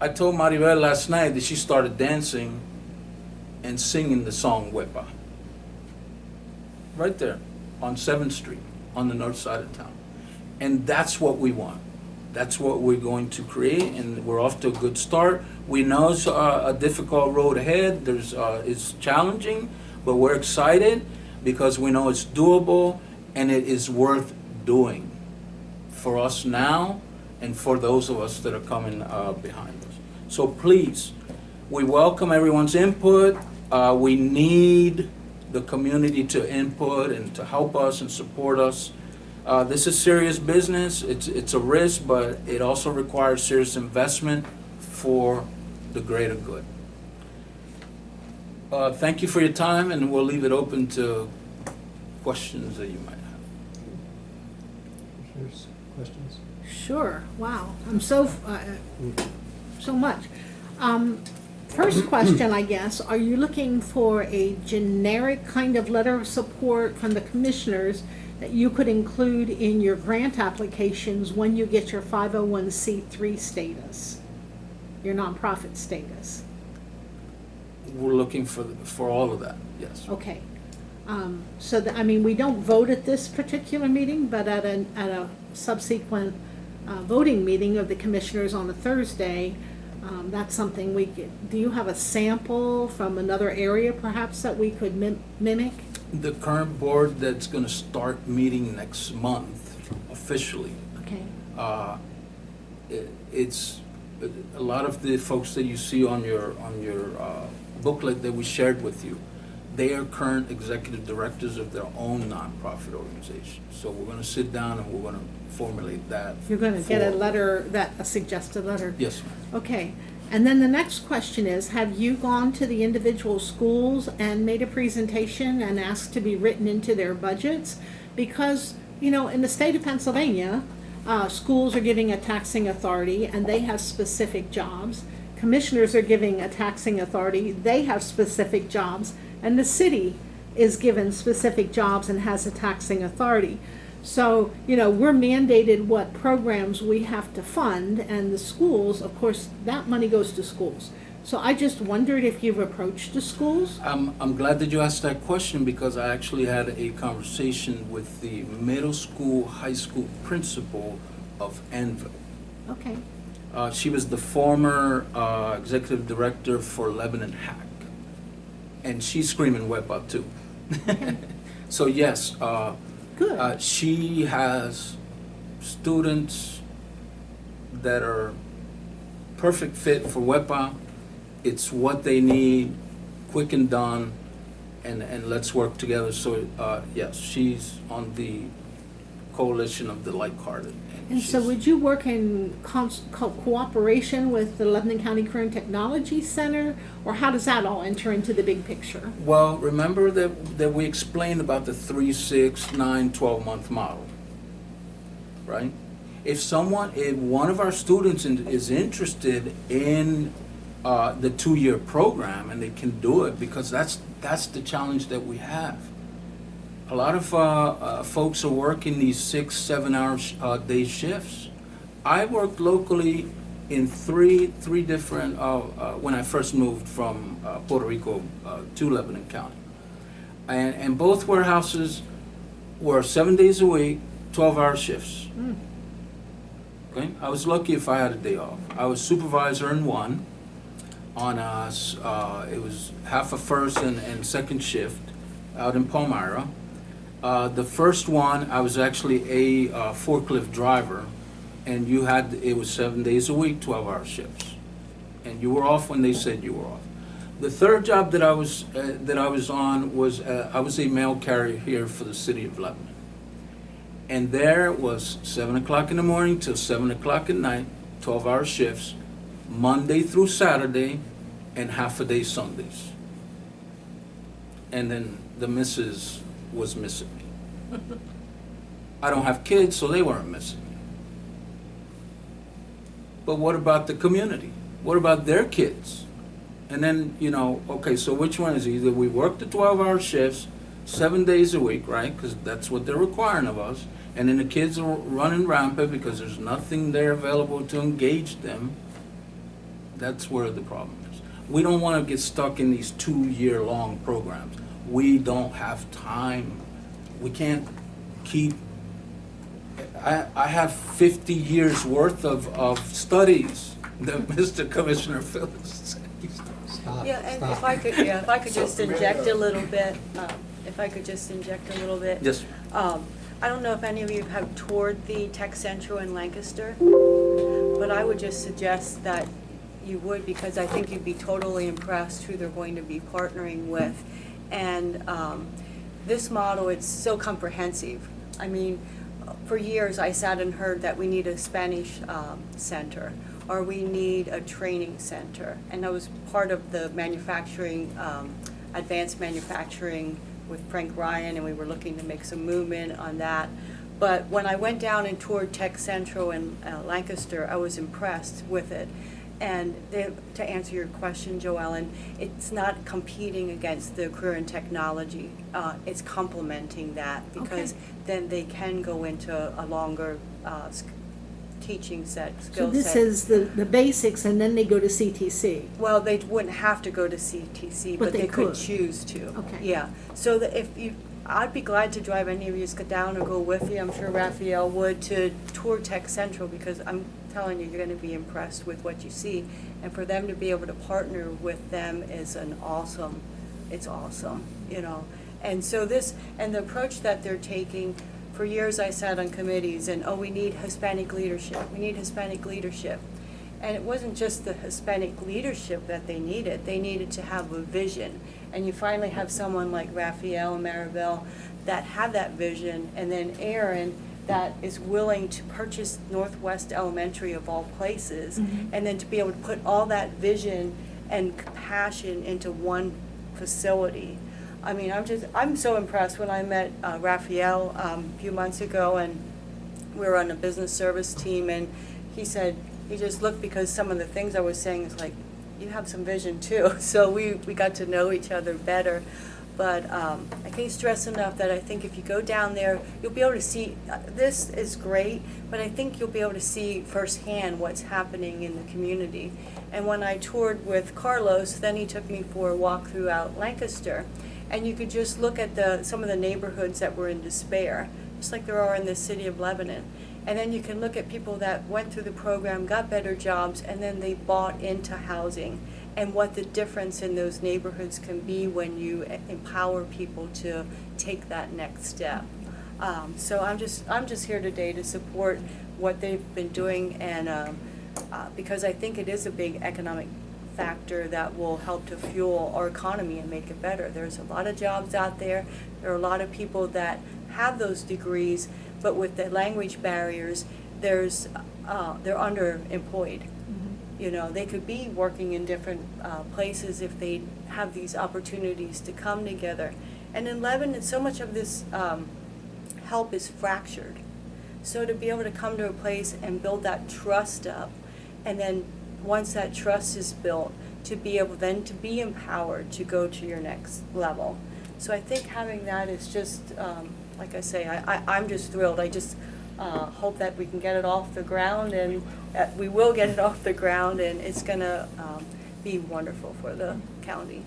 I told Maribel last night that she started dancing and singing the song WEPA. Right there on 7th Street on the north side of town. And that's what we want. That's what we're going to create, and we're off to a good start. We know it's a difficult road ahead. It's challenging, but we're excited because we know it's doable and it is worth doing for us now and for those of us that are coming behind us. So please, we welcome everyone's input. We need the community to input and to help us and support us. This is serious business. It's a risk, but it also requires serious investment for the greater good. Thank you for your time, and we'll leave it open to questions that you might have. Commissioners, questions? Sure, wow, I'm so much. First question, I guess, are you looking for a generic kind of letter of support from the commissioners that you could include in your grant applications when you get your 501c3 status, your nonprofit status? We're looking for all of that, yes. Okay. So, I mean, we don't vote at this particular meeting, but at a subsequent voting meeting of the commissioners on a Thursday, that's something we could. Do you have a sample from another area perhaps that we could mimic? The current board that's going to start meeting next month officially. Okay. It's a lot of the folks that you see on your booklet that we shared with you. They are current executive directors of their own nonprofit organization. So we're going to sit down and we're going to formulate that. You're going to get a letter, a suggested letter? Yes, ma'am. Okay. And then the next question is, have you gone to the individual schools and made a presentation and asked to be written into their budgets? Because, you know, in the state of Pennsylvania, schools are giving a taxing authority and they have specific jobs. Commissioners are giving a taxing authority, they have specific jobs. And the city is given specific jobs and has a taxing authority. So, you know, we're mandated what programs we have to fund, and the schools, of course, that money goes to schools. So I just wondered if you've approached the schools? I'm glad that you asked that question because I actually had a conversation with the middle school, high school principal of Enville. Okay. She was the former executive director for Lebanon County. And she's screaming WEPA too. So yes, Good. she has students that are perfect fit for WEPA. It's what they need, quick and done, and let's work together. So yes, she's on the coalition of the like-hearted. And so would you work in cooperation with the Lebanon County Career and Technology Center, or how does that all enter into the big picture? Well, remember that we explained about the 3, 6, 9, 12-month model, right? If one of our students is interested in the 2-year program, and they can do it, because that's the challenge that we have. A lot of folks are working these 6, 7 hour day shifts. I worked locally in three different, when I first moved from Puerto Rico to Lebanon County. And both warehouses were 7 days a week, 12-hour shifts. Okay, I was lucky if I had a day off. I was supervisor in one on it was half a first and second shift out in Palmyra. The first one, I was actually a forklift driver, and it was 7 days a week, 12-hour shifts, and you were off when they said you were off. The third job that I was on was I was a mail carrier here for the city of Lebanon. And there was 7 o'clock in the morning till 7 o'clock at night, 12-hour shifts, Monday through Saturday, and half a day Sundays. And then the missus was missing me. I don't have kids, so they weren't missing me. But what about the community? What about their kids? And then, okay, so which one is it? Either we work the 12-hour shifts, 7 days a week, right? Because that's what they're requiring of us. And then the kids are running rampant because there's nothing there available to engage them. That's where the problem is. We don't want to get stuck in these 2-year-long programs. We don't have time. We can't keep... I have 50 years worth of studies that Mr. Commissioner Phillips said. Stop, Yeah, and stop. if I could just inject a little bit, Yes. I don't know if any of you have toured the Tech Central in Lancaster, but I would just suggest that you would, because I think you'd be totally impressed who they're going to be partnering with. And this model, it's so comprehensive. I mean, for years I sat and heard that we need a Spanish center, or we need a training center. And I was part of the manufacturing, advanced manufacturing with Frank Ryan, and we were looking to make some movement on that. But when I went down and toured Tech Central in Lancaster, I was impressed with it. And to answer your question, Joellen, it's not competing against the career in technology. It's complementing that, because then they can go into a longer teaching skill set. So this is the basics, and then they go to CTC. Well, they wouldn't have to go to CTC, but they could choose to. Okay. Yeah. So that I'd be glad to drive any of you to down or go with you. I'm sure Raphael would, to tour Tech Central, because I'm telling you, you're going to be impressed with what you see. And for them to be able to partner with them is it's awesome, And so and the approach that they're taking, for years I sat on committees and, we need Hispanic leadership. We need Hispanic leadership. And it wasn't just the Hispanic leadership that they needed to have a vision. And you finally have someone like Rafael and Maribel that have that vision, and then Aaron that is willing to purchase Northwest Elementary of all places, and then to be able to put all that vision and passion into one facility. I mean, I'm so impressed. When I met Rafael a few months ago, and we were on a business service team, and he said, he just looked, because some of the things I was saying is like, you have some vision too. So we got to know each other better. But I can't stress enough that I think if you go down there, you'll be able to see, this is great, but I think you'll be able to see firsthand what's happening in the community. And when I toured with Carlos, then he took me for a walk throughout Lancaster. And you could just look at some of the neighborhoods that were in despair, just like there are in the city of Lebanon. And then you can look at people that went through the program, got better jobs, and then they bought into housing, and what the difference in those neighborhoods can be when you empower people to take that next step. So I'm just here today to support what they've been doing, and because I think it is a big economic factor that will help to fuel our economy and make it better. There's a lot of jobs out there. There are a lot of people that have those degrees, but with the language barriers, they're underemployed. They could be working in different places if they have these opportunities to come together. And in Lebanon, so much of this help is fractured. So to be able to come to a place and build that trust up, and then once that trust is built, to be able then to be empowered to go to your next level. So I think having that is just, like I say, I'm just thrilled. hope that we can get it off the ground, and we will get it off the ground, and it's gonna be wonderful for the county.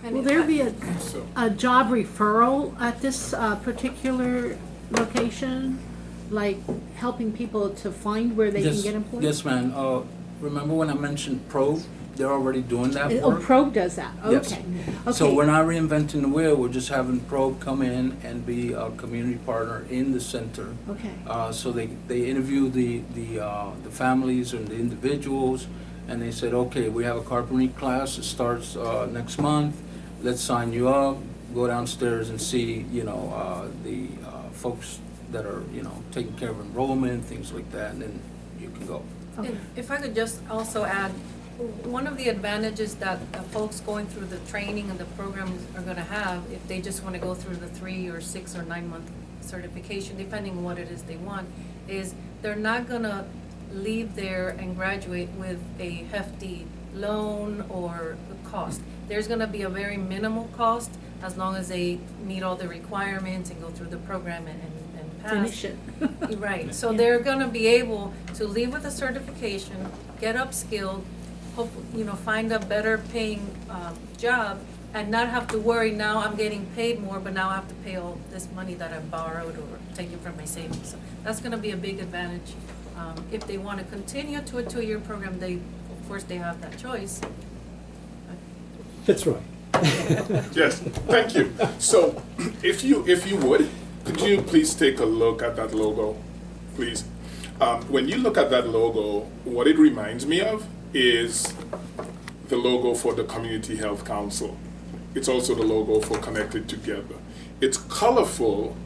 Will there be a job referral at this particular location? Like helping people to find where they can get employed? Yes, ma'am. Remember when I mentioned Probe? They're already doing that Oh, work. Probe does that, Yes. okay. So Okay. we're not reinventing the wheel, we're just having Probe come in and be a community partner in the center. Okay. So they interview the families and the individuals, and they said, okay, we have a carpentry class, it starts next month, let's sign you up, go downstairs and see, the folks that are, taking care of enrollment, things like that, and then you can go. Okay. If I could just also add, one of the advantages that folks going through the training and the programs are going to have, if they just want to go through the 3 or 6 or 9 month certification, depending on what it is they want, is they're not going to leave there and graduate with a hefty loan or cost. There's going to be a very minimal cost as long as they meet all the requirements and go through the program and pass. Finish it. Right, so they're gonna be able to leave with a certification, get upskilled, hopefully, find a better paying job, and not have to worry, now I'm getting paid more, but now I have to pay all this money that I borrowed or taken from my savings. So that's gonna be a big advantage. If they wanna continue to a 2-year program, of course, they have that choice. Fitzroy. Yes, thank you. So, if you would, could you please take a look at that logo, please? When you look at that logo, what it reminds me of is the logo for the Community Health Council. It's also the logo for Connected Together. It's colorful,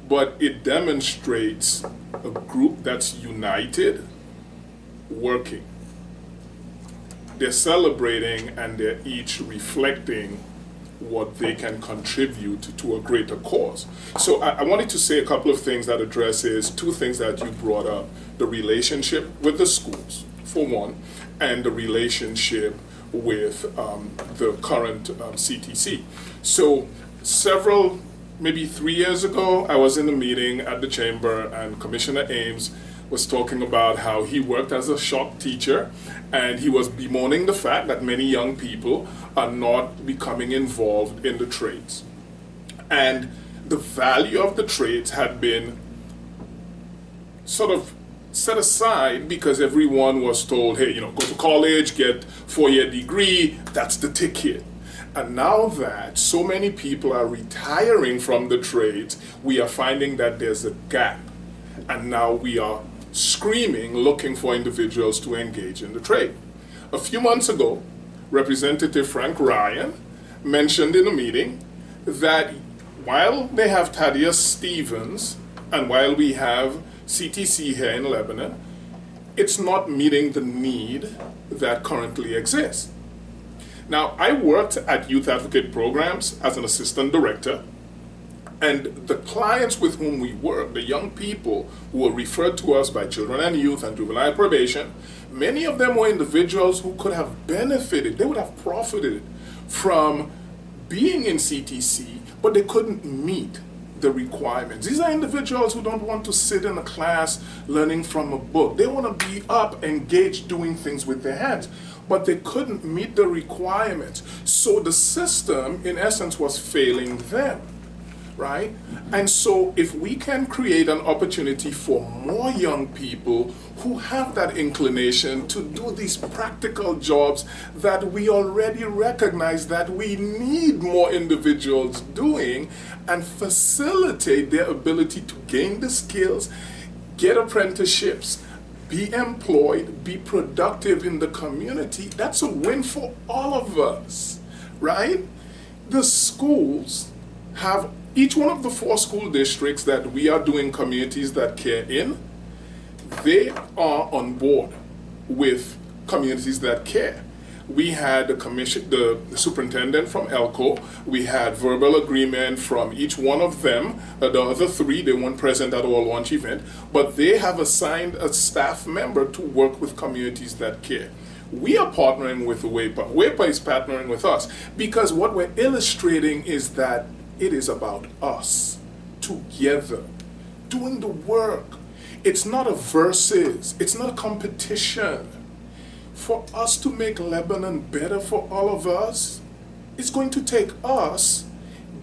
but it demonstrates a group that's united, working. They're celebrating and they're each reflecting what they can contribute to a greater cause. So I wanted to say a couple of things that addresses 2 things that you brought up: the relationship with the schools, for one, and the relationship with the current CTC. So maybe 3 years ago, I was in a meeting at the chamber and Commissioner Ames was talking about how he worked as a shop teacher, and he was bemoaning the fact that many young people are not becoming involved in the trades. And the value of the trades had been sort of set aside because everyone was told, hey, go to college, get 4-year degree, that's the ticket. And now that so many people are retiring from the trades, we are finding that there's a gap. And now we are screaming, looking for individuals to engage in the trade. A few months ago, Representative Frank Ryan mentioned in a meeting that while they have Thaddeus Stevens and while we have CTC here in Lebanon, it's not meeting the need that currently exists. Now, I worked at youth advocate programs as an assistant director, and the clients with whom we work, the young people who were referred to us by children and youth and juvenile probation, many of them were individuals who could have benefited, they would have profited from being in CTC, but they couldn't meet the requirements. These are individuals who don't want to sit in a class learning from a book. They want to be up, engaged, doing things with their hands, but they couldn't meet the requirements. So the system, in essence, was failing them. Right? And so if we can create an opportunity for more young people who have that inclination to do these practical jobs that we already recognize that we need more individuals doing, and facilitate their ability to gain the skills, get apprenticeships, be employed, be productive in the community, that's a win for all of us, right? The schools have each one of the 4 school districts that we are doing communities that care in, they are on board with communities that care. We had the superintendent from ELCO, we had verbal agreement from each one of them, the other 3, they weren't present at our launch event, but they have assigned a staff member to work with communities that care. We are partnering with WEPA. WEPA is partnering with us because what we're illustrating is that it is about us together doing the work. It's not a versus. It's not a competition. For us to make Lebanon better for all of us, it's going to take us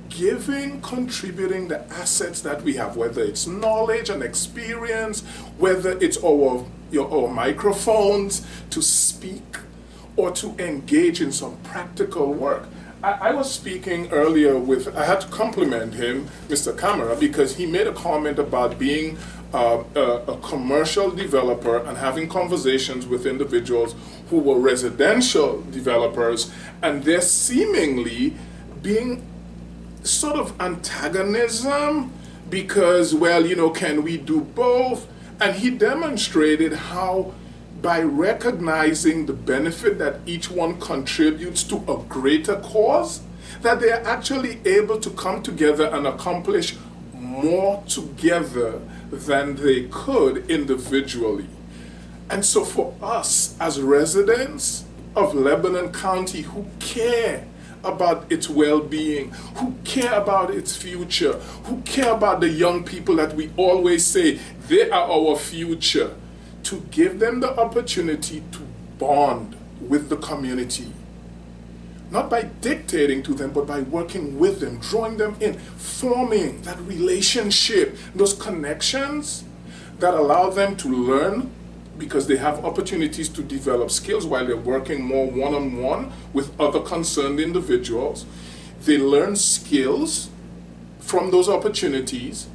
giving, contributing the assets that we have, whether it's knowledge and experience, whether it's our microphones to speak or to engage in some practical work. I was speaking earlier I had to compliment him, Mr. Camara, because he made a comment about being a commercial developer and having conversations with individuals who were residential developers, and they're seemingly being sort of antagonism because, well, can we do both? And he demonstrated how by recognizing the benefit that each one contributes to a greater cause, that they are actually able to come together and accomplish more together than they could individually. And so for us as residents of Lebanon County who care about its well-being, who care about its future, who care about the young people that we always say they are our future, to give them the opportunity to bond with the community. Not by dictating to them, but by working with them, drawing them in, forming that relationship, those connections that allow them to learn because they have opportunities to develop skills while they're working more one-on-one with other concerned individuals. They learn skills from those opportunities.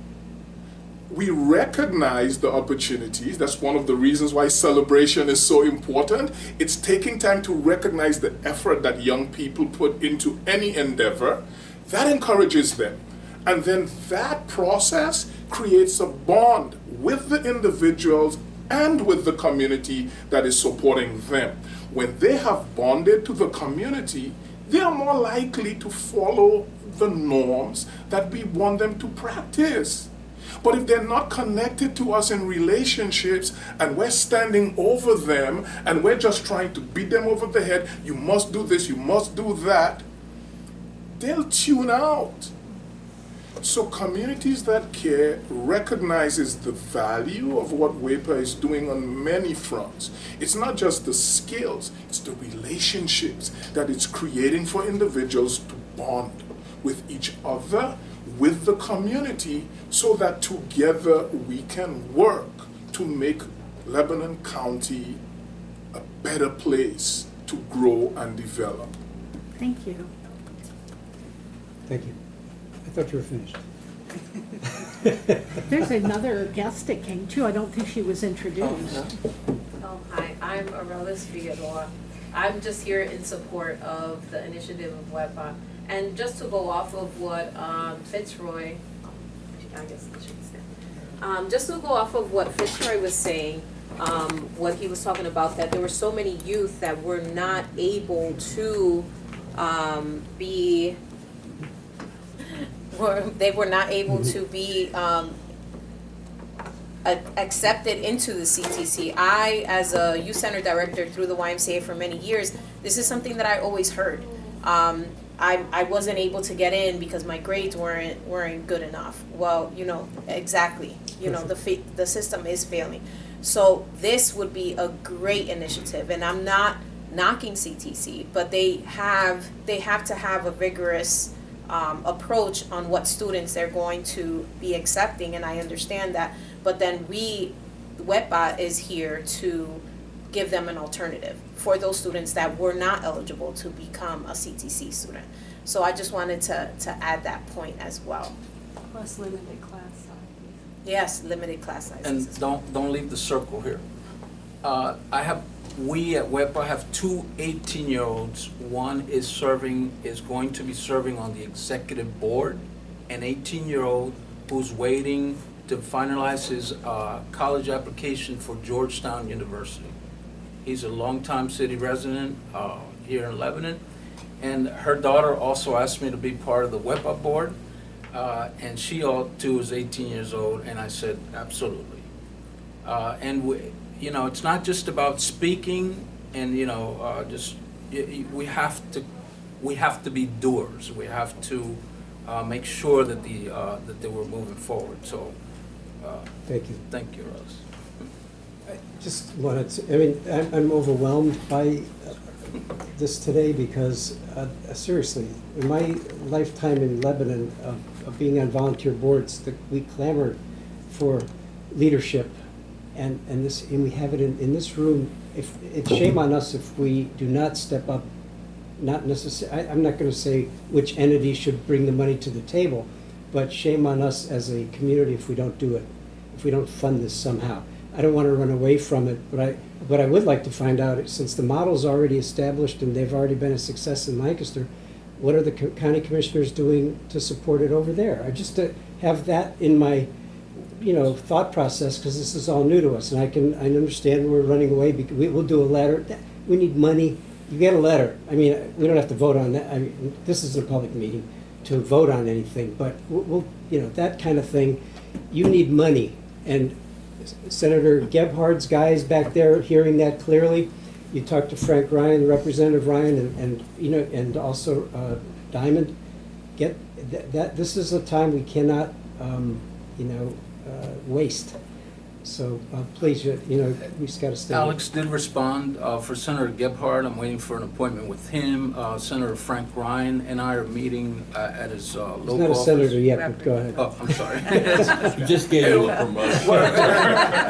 We recognize the opportunities. That's one of the reasons why celebration is so important. It's taking time to recognize the effort that young people put into any endeavor. That encourages them. And then that process creates a bond with the individuals and with the community that is supporting them. When they have bonded to the community, they are more likely to follow the norms that we want them to practice. But if they're not connected to us in relationships and we're standing over them and we're just trying to beat them over the head, you must do this, you must do that, they'll tune out. So communities that care recognizes the value of what WEPA is doing on many fronts. It's not just the skills, it's the relationships that it's creating for individuals to bond with each other, with the community, so that together we can work to make Lebanon County a better place to grow and develop. Thank you. Thank you. I thought you were finished. There's another guest that came too. I don't think she was introduced. Oh, hi, I'm Aurelis Figueroa. I'm just here in support of the initiative of WEPA. And just to go off of what Fitzroy, I guess I should say, just to go off of what Fitzroy was saying, what he was talking about, that there were so many youth that were not able to be accepted into the CTC. I, as a youth center director through the YMCA for many years, this is something that I always heard. I wasn't able to get in because my grades weren't good enough. Well, exactly. The system is failing. So this would be a great initiative, and I'm not knocking CTC, but they have to have a vigorous approach on what students they're going to be accepting, and I understand that. But then WEPA is here to give them an alternative for those students that were not eligible to become a CTC student. So I just wanted to add that point as well. Plus limited class size. Yes, limited class sizes. And don't leave the circle here. We at WEPA have two 18-year-olds. One is going to be serving on the executive board, an 18-year-old who's waiting to finalize his college application for Georgetown University. He's a longtime city resident here in Lebanon, and her daughter also asked me to be part of the WEPA board, and she too is 18 years old, and I said absolutely. It's not just about speaking, and we have to be doers. We have to make sure that that we're moving forward. So Thank you. Thank you, Russ. I just wanted to, I mean, I'm overwhelmed by this today because, seriously, in my lifetime in Lebanon of being on volunteer boards, we clamored for leadership, and we have it in this room. It's shame on us if we do not step up. Not necessarily. I'm not going to say which entity should bring the money to the table, but shame on us as a community if we don't do it, if we don't fund this somehow. I don't want to run away from it, but I would like to find out, since the model's already established and they've already been a success in Lancaster, what are the county commissioners doing to support it over there? I just to have that in my, thought process, because this is all new to us, and I understand we're running away. Because we'll do a letter. We need money. You get a letter. I mean, we don't have to vote on that. I mean, this is a public meeting to vote on anything, but we'll that kind of thing. You need money, and Senator Gebhardt's guys back there hearing that clearly. You talked to Frank Ryan, Representative Ryan, and also Diamond. Get that. This is a time we cannot, waste. So please, we just got to stay. Alex did respond for Senator Gebhardt. I'm waiting for an appointment with him. Senator Frank Ryan and I are meeting at his local office. He's not a senator yet, but go ahead. Oh, I'm sorry. Just gave you a promotion.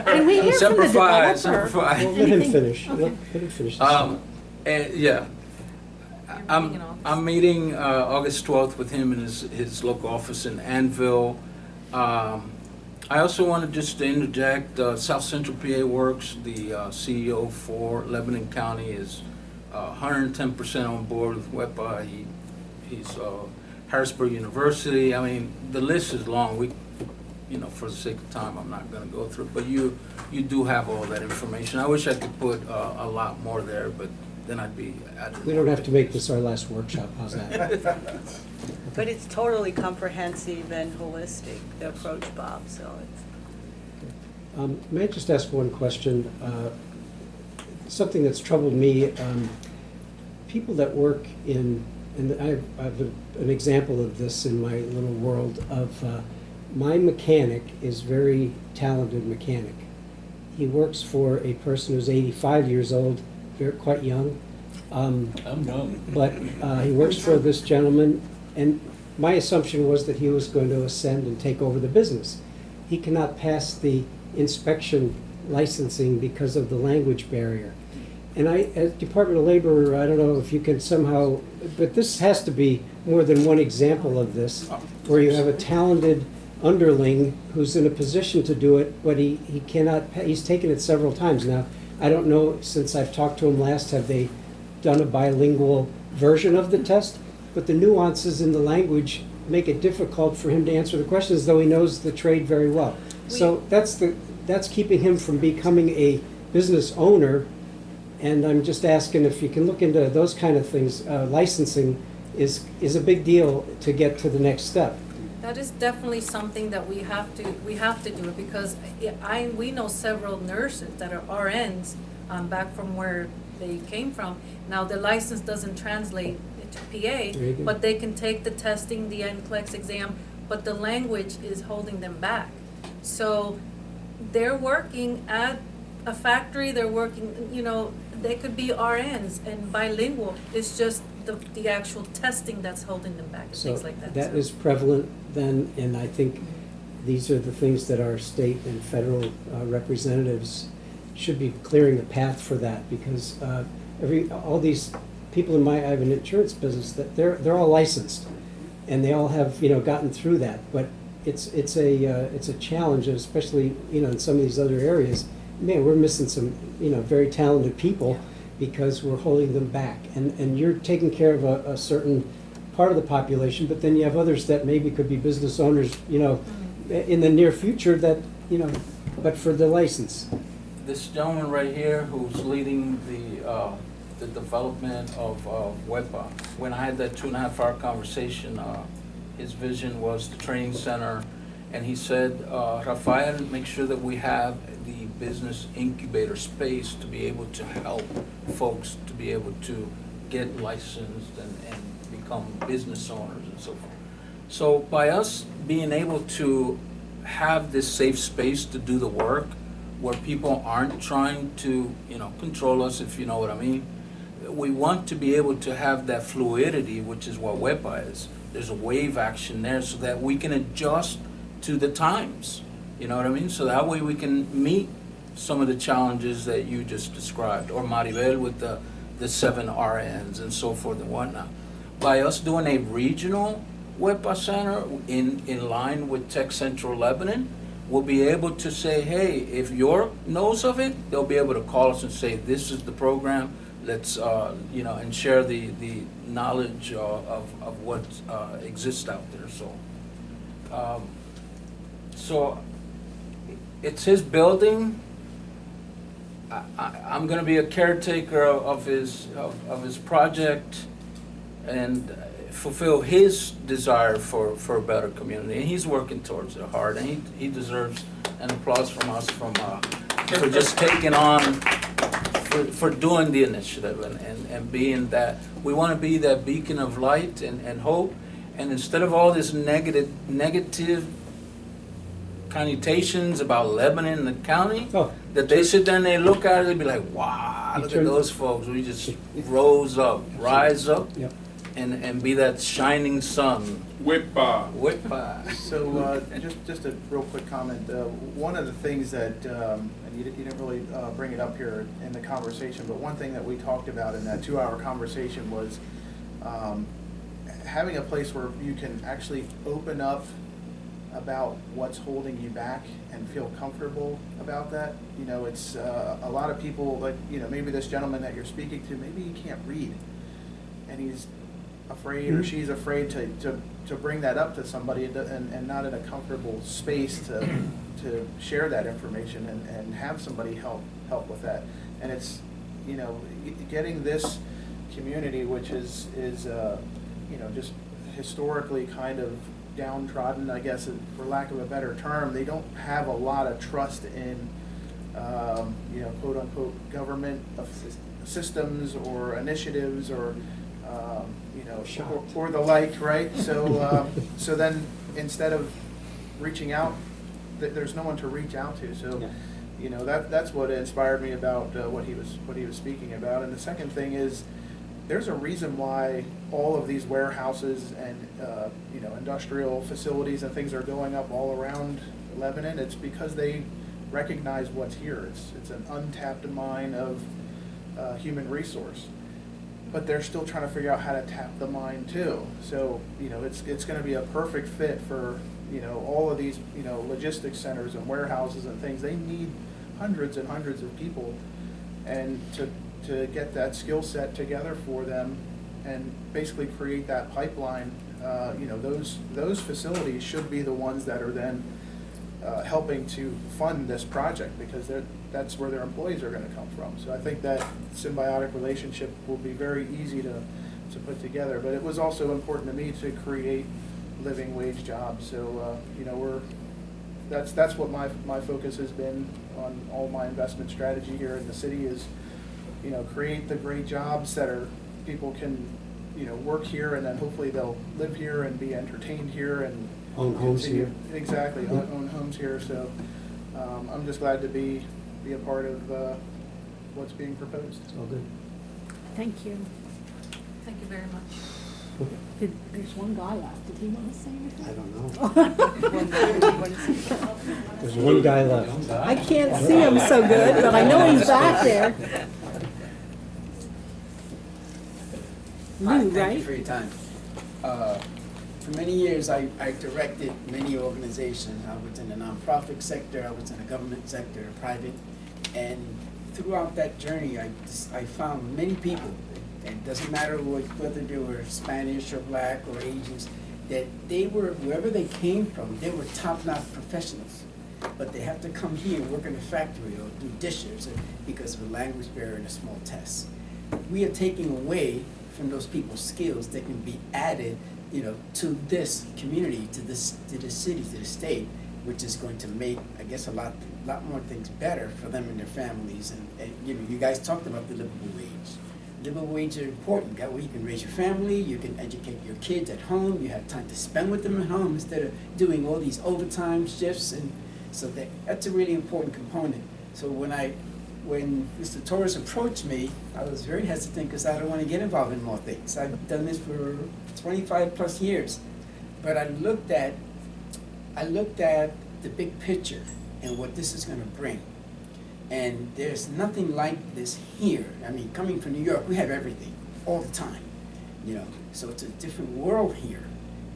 Can we hear from the developer? Semper Fi. Well, let him finish. Okay. Let him finish. Yeah. I'm meeting August 12th with him in his local office in Annville. I also wanted just to interject, South Central PA Works, the CEO for Lebanon County, is 110% on board with WEPA. He's Harrisburg University. I mean, the list is long. For the sake of time, I'm not going to go through it. But you do have all that information. I wish I could put a lot more there, but then I'd be at. We don't have to make this our last workshop. How's that? But it's totally comprehensive and holistic, the approach, Bob, so it's. May I just ask one question? Something that's troubled me, people that work in, and I have an example of this in my little world of, my mechanic is very talented mechanic. He works for a person who's 85 years old, quite young. I'm young. But he works for this gentleman, and my assumption was that he was going to ascend and take over the business. He cannot pass the inspection licensing because of the language barrier. And as Department of Labor, I don't know if you can somehow, but this has to be more than one example of this, where you have a talented underling who's in a position to do it, but he cannot, he's taken it several times now. I don't know, since I've talked to him last, have they done a bilingual version of the test? But the nuances in the language make it difficult for him to answer the questions, though he knows the trade very well. So that's keeping him from becoming a business owner. And I'm just asking if you can look into those kind of things. Licensing is a big deal to get to the next step. That is definitely something that we have to do, because we know several nurses that are RNs back from where they came from. Now the license doesn't translate to PA, but they can take the testing, the NCLEX exam, but the language is holding them back. So they're working at a factory, they're working, they could be RNs and bilingual. It's just the actual testing that's holding them back and things like that. That is prevalent then, and I think these are the things that our state and federal representatives should be clearing the path for that, because all these people I have an insurance business that they're all licensed, and they all have gotten through that, but it's a challenge, especially in some of these other areas. Man, we're missing some very talented people because we're holding them back, and you're taking care of a certain part of the population, but then you have others that maybe could be business owners in the near future that but for the license. This gentleman right here, who's leading the development of WEPA, when I had that 2.5-hour conversation, his vision was the training center, and he said, Rafael, make sure that we have the business incubator space to be able to help folks to be able to get licensed and become business owners and so forth. So by us being able to have this safe space to do the work where people aren't trying to, control us, if you know what I mean. We want to be able to have that fluidity, which is what WEPA is. There's a wave action there so that we can adjust to the times, you know what I mean? So that way we can meet some of the challenges that you just described, or Maribel with the 7 RNs and so forth and whatnot. By us doing a regional WEPA center in line with Tech Central Lebanon, we'll be able to say, hey, if York knows of it, they'll be able to call us and say, this is the program, let's, and share the knowledge of what exists out there. So it's his building. I'm going to be a caretaker of his project and fulfill his desire for a better community. And he's working towards it hard, and he deserves an applause from us for just taking on, for doing the initiative and being that. We want to be that beacon of light and hope. And instead of all this negative connotations about Lebanon and the county, that they sit there and they look at it, they be like, wow, look at those folks. We just rise up, and be that shining sun. WEPA. So just a real quick comment. One of the things that, and you didn't really bring it up here in the conversation, but one thing that we talked about in that 2-hour conversation was having a place where you can actually open up about what's holding you back and feel comfortable about that. It's a lot of people, like, maybe this gentleman that you're speaking to, maybe he can't read, and he's afraid or she's afraid to bring that up to somebody and not in a comfortable space to share that information and have somebody help with that. And it's, getting this community, which is just historically kind of downtrodden, I guess, for lack of a better term. They don't have a lot of trust in, quote unquote, government systems or initiatives or, or the like, right? So, so then instead of reaching out, there's no one to reach out to. So, that's what inspired me about what he was speaking about. And the second thing is, there's a reason why all of these warehouses and industrial facilities and things are going up all around Lebanon. It's because they recognize what's here. It's an untapped mine of human resource, but they're still trying to figure out how to tap the mine too. So it's going to be a perfect fit for all of these logistics centers and warehouses and things. They need hundreds and hundreds of people, and to get that skill set together for them and basically create that pipeline, those facilities should be the ones that are then helping to fund this project, because that's where their employees are going to come from. So I think that symbiotic relationship will be very easy to put together. But it was also important to me to create living wage jobs. So that's what my focus has been on all my investment strategy here in the city is, create the great jobs that people can, work here, and then hopefully they'll live here and be entertained here and own homes here. Exactly, own homes here. So I'm just glad to be a part of what's being proposed. It's all good. Thank you. Thank you very much. There's one guy left. Did he want to say anything? I don't know. There's one guy left. I can't see him so good, but I know he's back there. Hi, Lou, thank right? you for your time. For many years, I directed many organizations. I was in the nonprofit sector, I was in the government sector, private, and throughout that journey, I found many people. It doesn't matter whether they were Spanish or black or Asians, that they were, wherever they came from, they were top-notch professionals. But they have to come here and work in a factory or do dishes because of a language barrier and a small test. We are taking away from those people's skills that can be added, to this community, to the city, to the state, which is going to make, I guess, a lot more things better for them and their families. And you guys talked about the livable wage. living wage are important. That way you can raise your family, you can educate your kids at home, you have time to spend with them at home instead of doing all these overtime shifts, and so that's a really important component. So when Mr. Torres approached me, I was very hesitant because I don't want to get involved in more things. I've done this for 25 plus years. But I looked at the big picture and what this is going to bring. And there's nothing like this here. I mean, coming from New York, we have everything all the time, you know. So it's a different world here.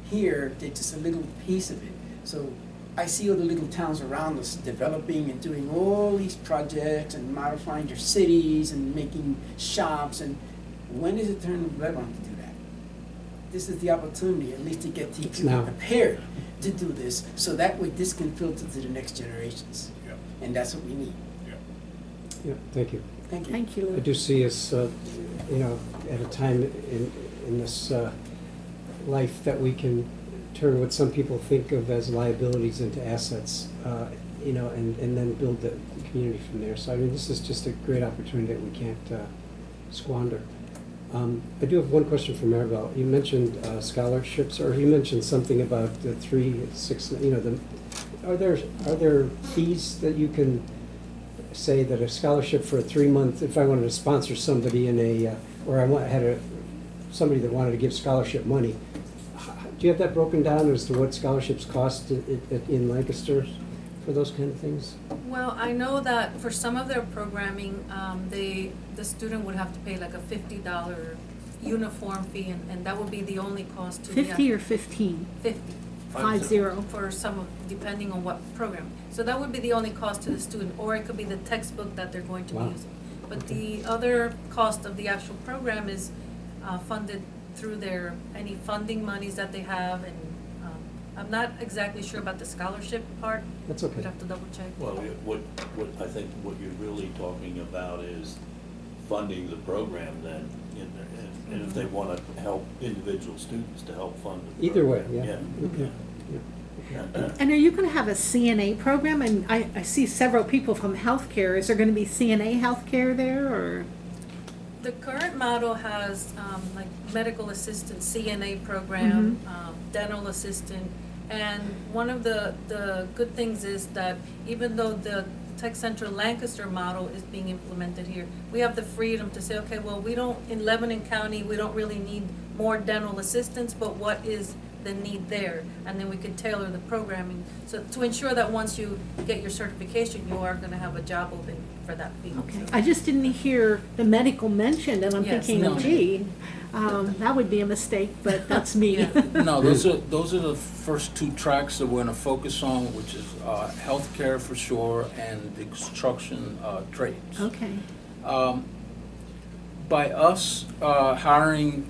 Here, they're just a little piece of it. So I see all the little towns around us developing and doing all these projects and modifying their cities and making shops. And when is it turn to Lebanon to do that? This is the opportunity, at least to get people prepared to do this, so that way this can filter to the next generations. Yeah. And that's what we need. Yeah, thank you. Thank you. Thank you, I Lou. do see us, you know, at a time in this life that we can turn what some people think of as liabilities into assets, you know, and then build the community from there. So I mean, this is just a great opportunity that we can't squander. I do have one question for Maribel. You mentioned scholarships, or you mentioned something about the 3, 6. You know, are there fees that you can say that a scholarship for a 3-month, if I wanted to sponsor somebody in a, or had somebody that wanted to give scholarship money, do you have that broken down as to what scholarships cost in Lancaster for those kind of things? Well, I know that for some of their programming, the student would have to pay like a $50 uniform fee, and that would be the only cost to 50 or 15? 50. 50. For some of, depending on what program. So that would be the only cost to the student, or it could be the textbook that they're going to be using. But the other cost of the actual program is funded through their, any funding monies that they have, and I'm not exactly sure about the scholarship part. That's okay. We'd have to double check. Well, what I think what you're really talking about is funding the program then, and if they want to help individual students to help fund the Either way, program. yeah. Okay. Yeah. And are you going to have a CNA program? And I see several people from healthcare. Is there going to be CNA healthcare there, or? The current model has like medical assistant, CNA program, dental assistant, and one of the good things is that even though the Tech Central Lancaster model is being implemented here, we have the freedom to say, okay, well, we don't, in Lebanon County, we don't really need more dental assistants, but what is the need there? And then we can tailor the programming, so to ensure that once you get your certification, you are going to have a job open for that field. Okay. So. I just didn't hear the medical mentioned, and I'm Yes, thinking, no. gee, that would be a mistake, but that's me. Yeah. No, those are the first 2 tracks that we're going to focus on, which is healthcare for sure and the construction trades. Okay. By us hiring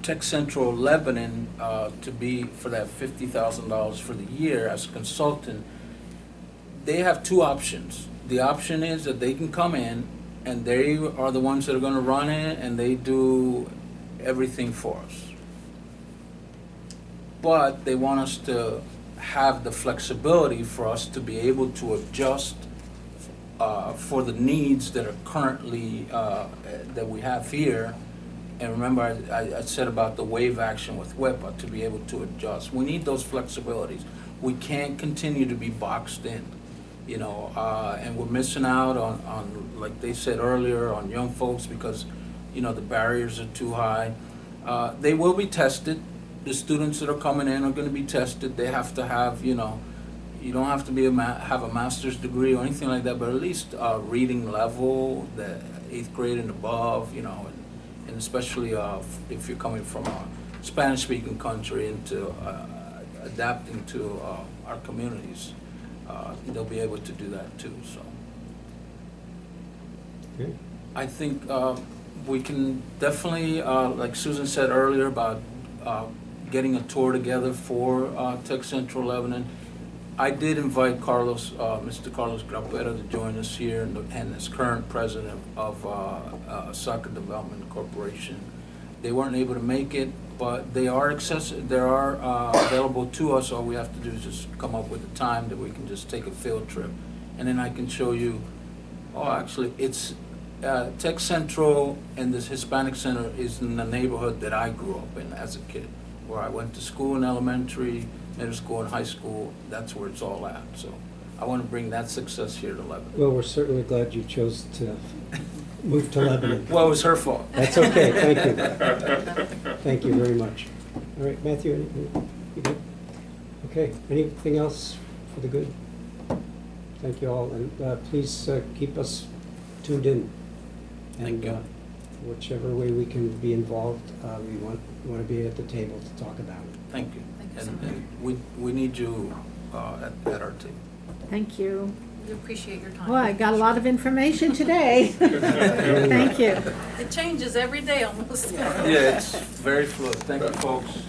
Tech Central Lebanon to be for that $50,000 for the year as a consultant, they have 2 options. The option is that they can come in and they are the ones that are going to run it, and they do everything for us. But they want us to have the flexibility for us to be able to adjust for the needs that are currently that we have here. And remember, I said about the wave action with WEPA, to be able to adjust. We need those flexibilities. We can't continue to be boxed in, you know, and we're missing out on, like they said earlier, on young folks because, you know, the barriers are too high. They will be tested. The students that are coming in are going to be tested. They have to have, you know, you don't have to be have a master's degree or anything like that, but at least reading level, the 8th grade and above, you know, and especially if you're coming from a Spanish-speaking country into adapting to our communities, they'll be able to do that too. So, Okay. I think we can definitely, like Susan said earlier, about getting a tour together for Tech Central Lebanon. I did invite Carlos, Mr. Carlos Grampera, to join us here, and as current president of Soccer Development Corporation. They weren't able to make it, but they are available to us. All we have to do is just come up with a time that we can just take a field trip, and then I can show you. Oh, actually, it's Tech Central and this Hispanic Center is in the neighborhood that I grew up in as a kid, where I went to school in elementary, middle school, and high school. That's where it's all at. So I want to bring that success here to Lebanon. Well, we're certainly glad you chose to move to Lebanon. Well, it was her fault. That's okay, thank you. Thank you very much. All right, Matthew, anything? You good? Okay, anything else for the good? Thank you all, and please keep us tuned in. Thank you. Whichever way we can be involved, we want to be at the table to talk about it. Thank you. Thank you so And, much. and we need you at our table. Thank you. We appreciate your time. Well, I got a lot of information today. Thank you. It changes every day almost. Yeah, it's very fluid. Thank you, folks.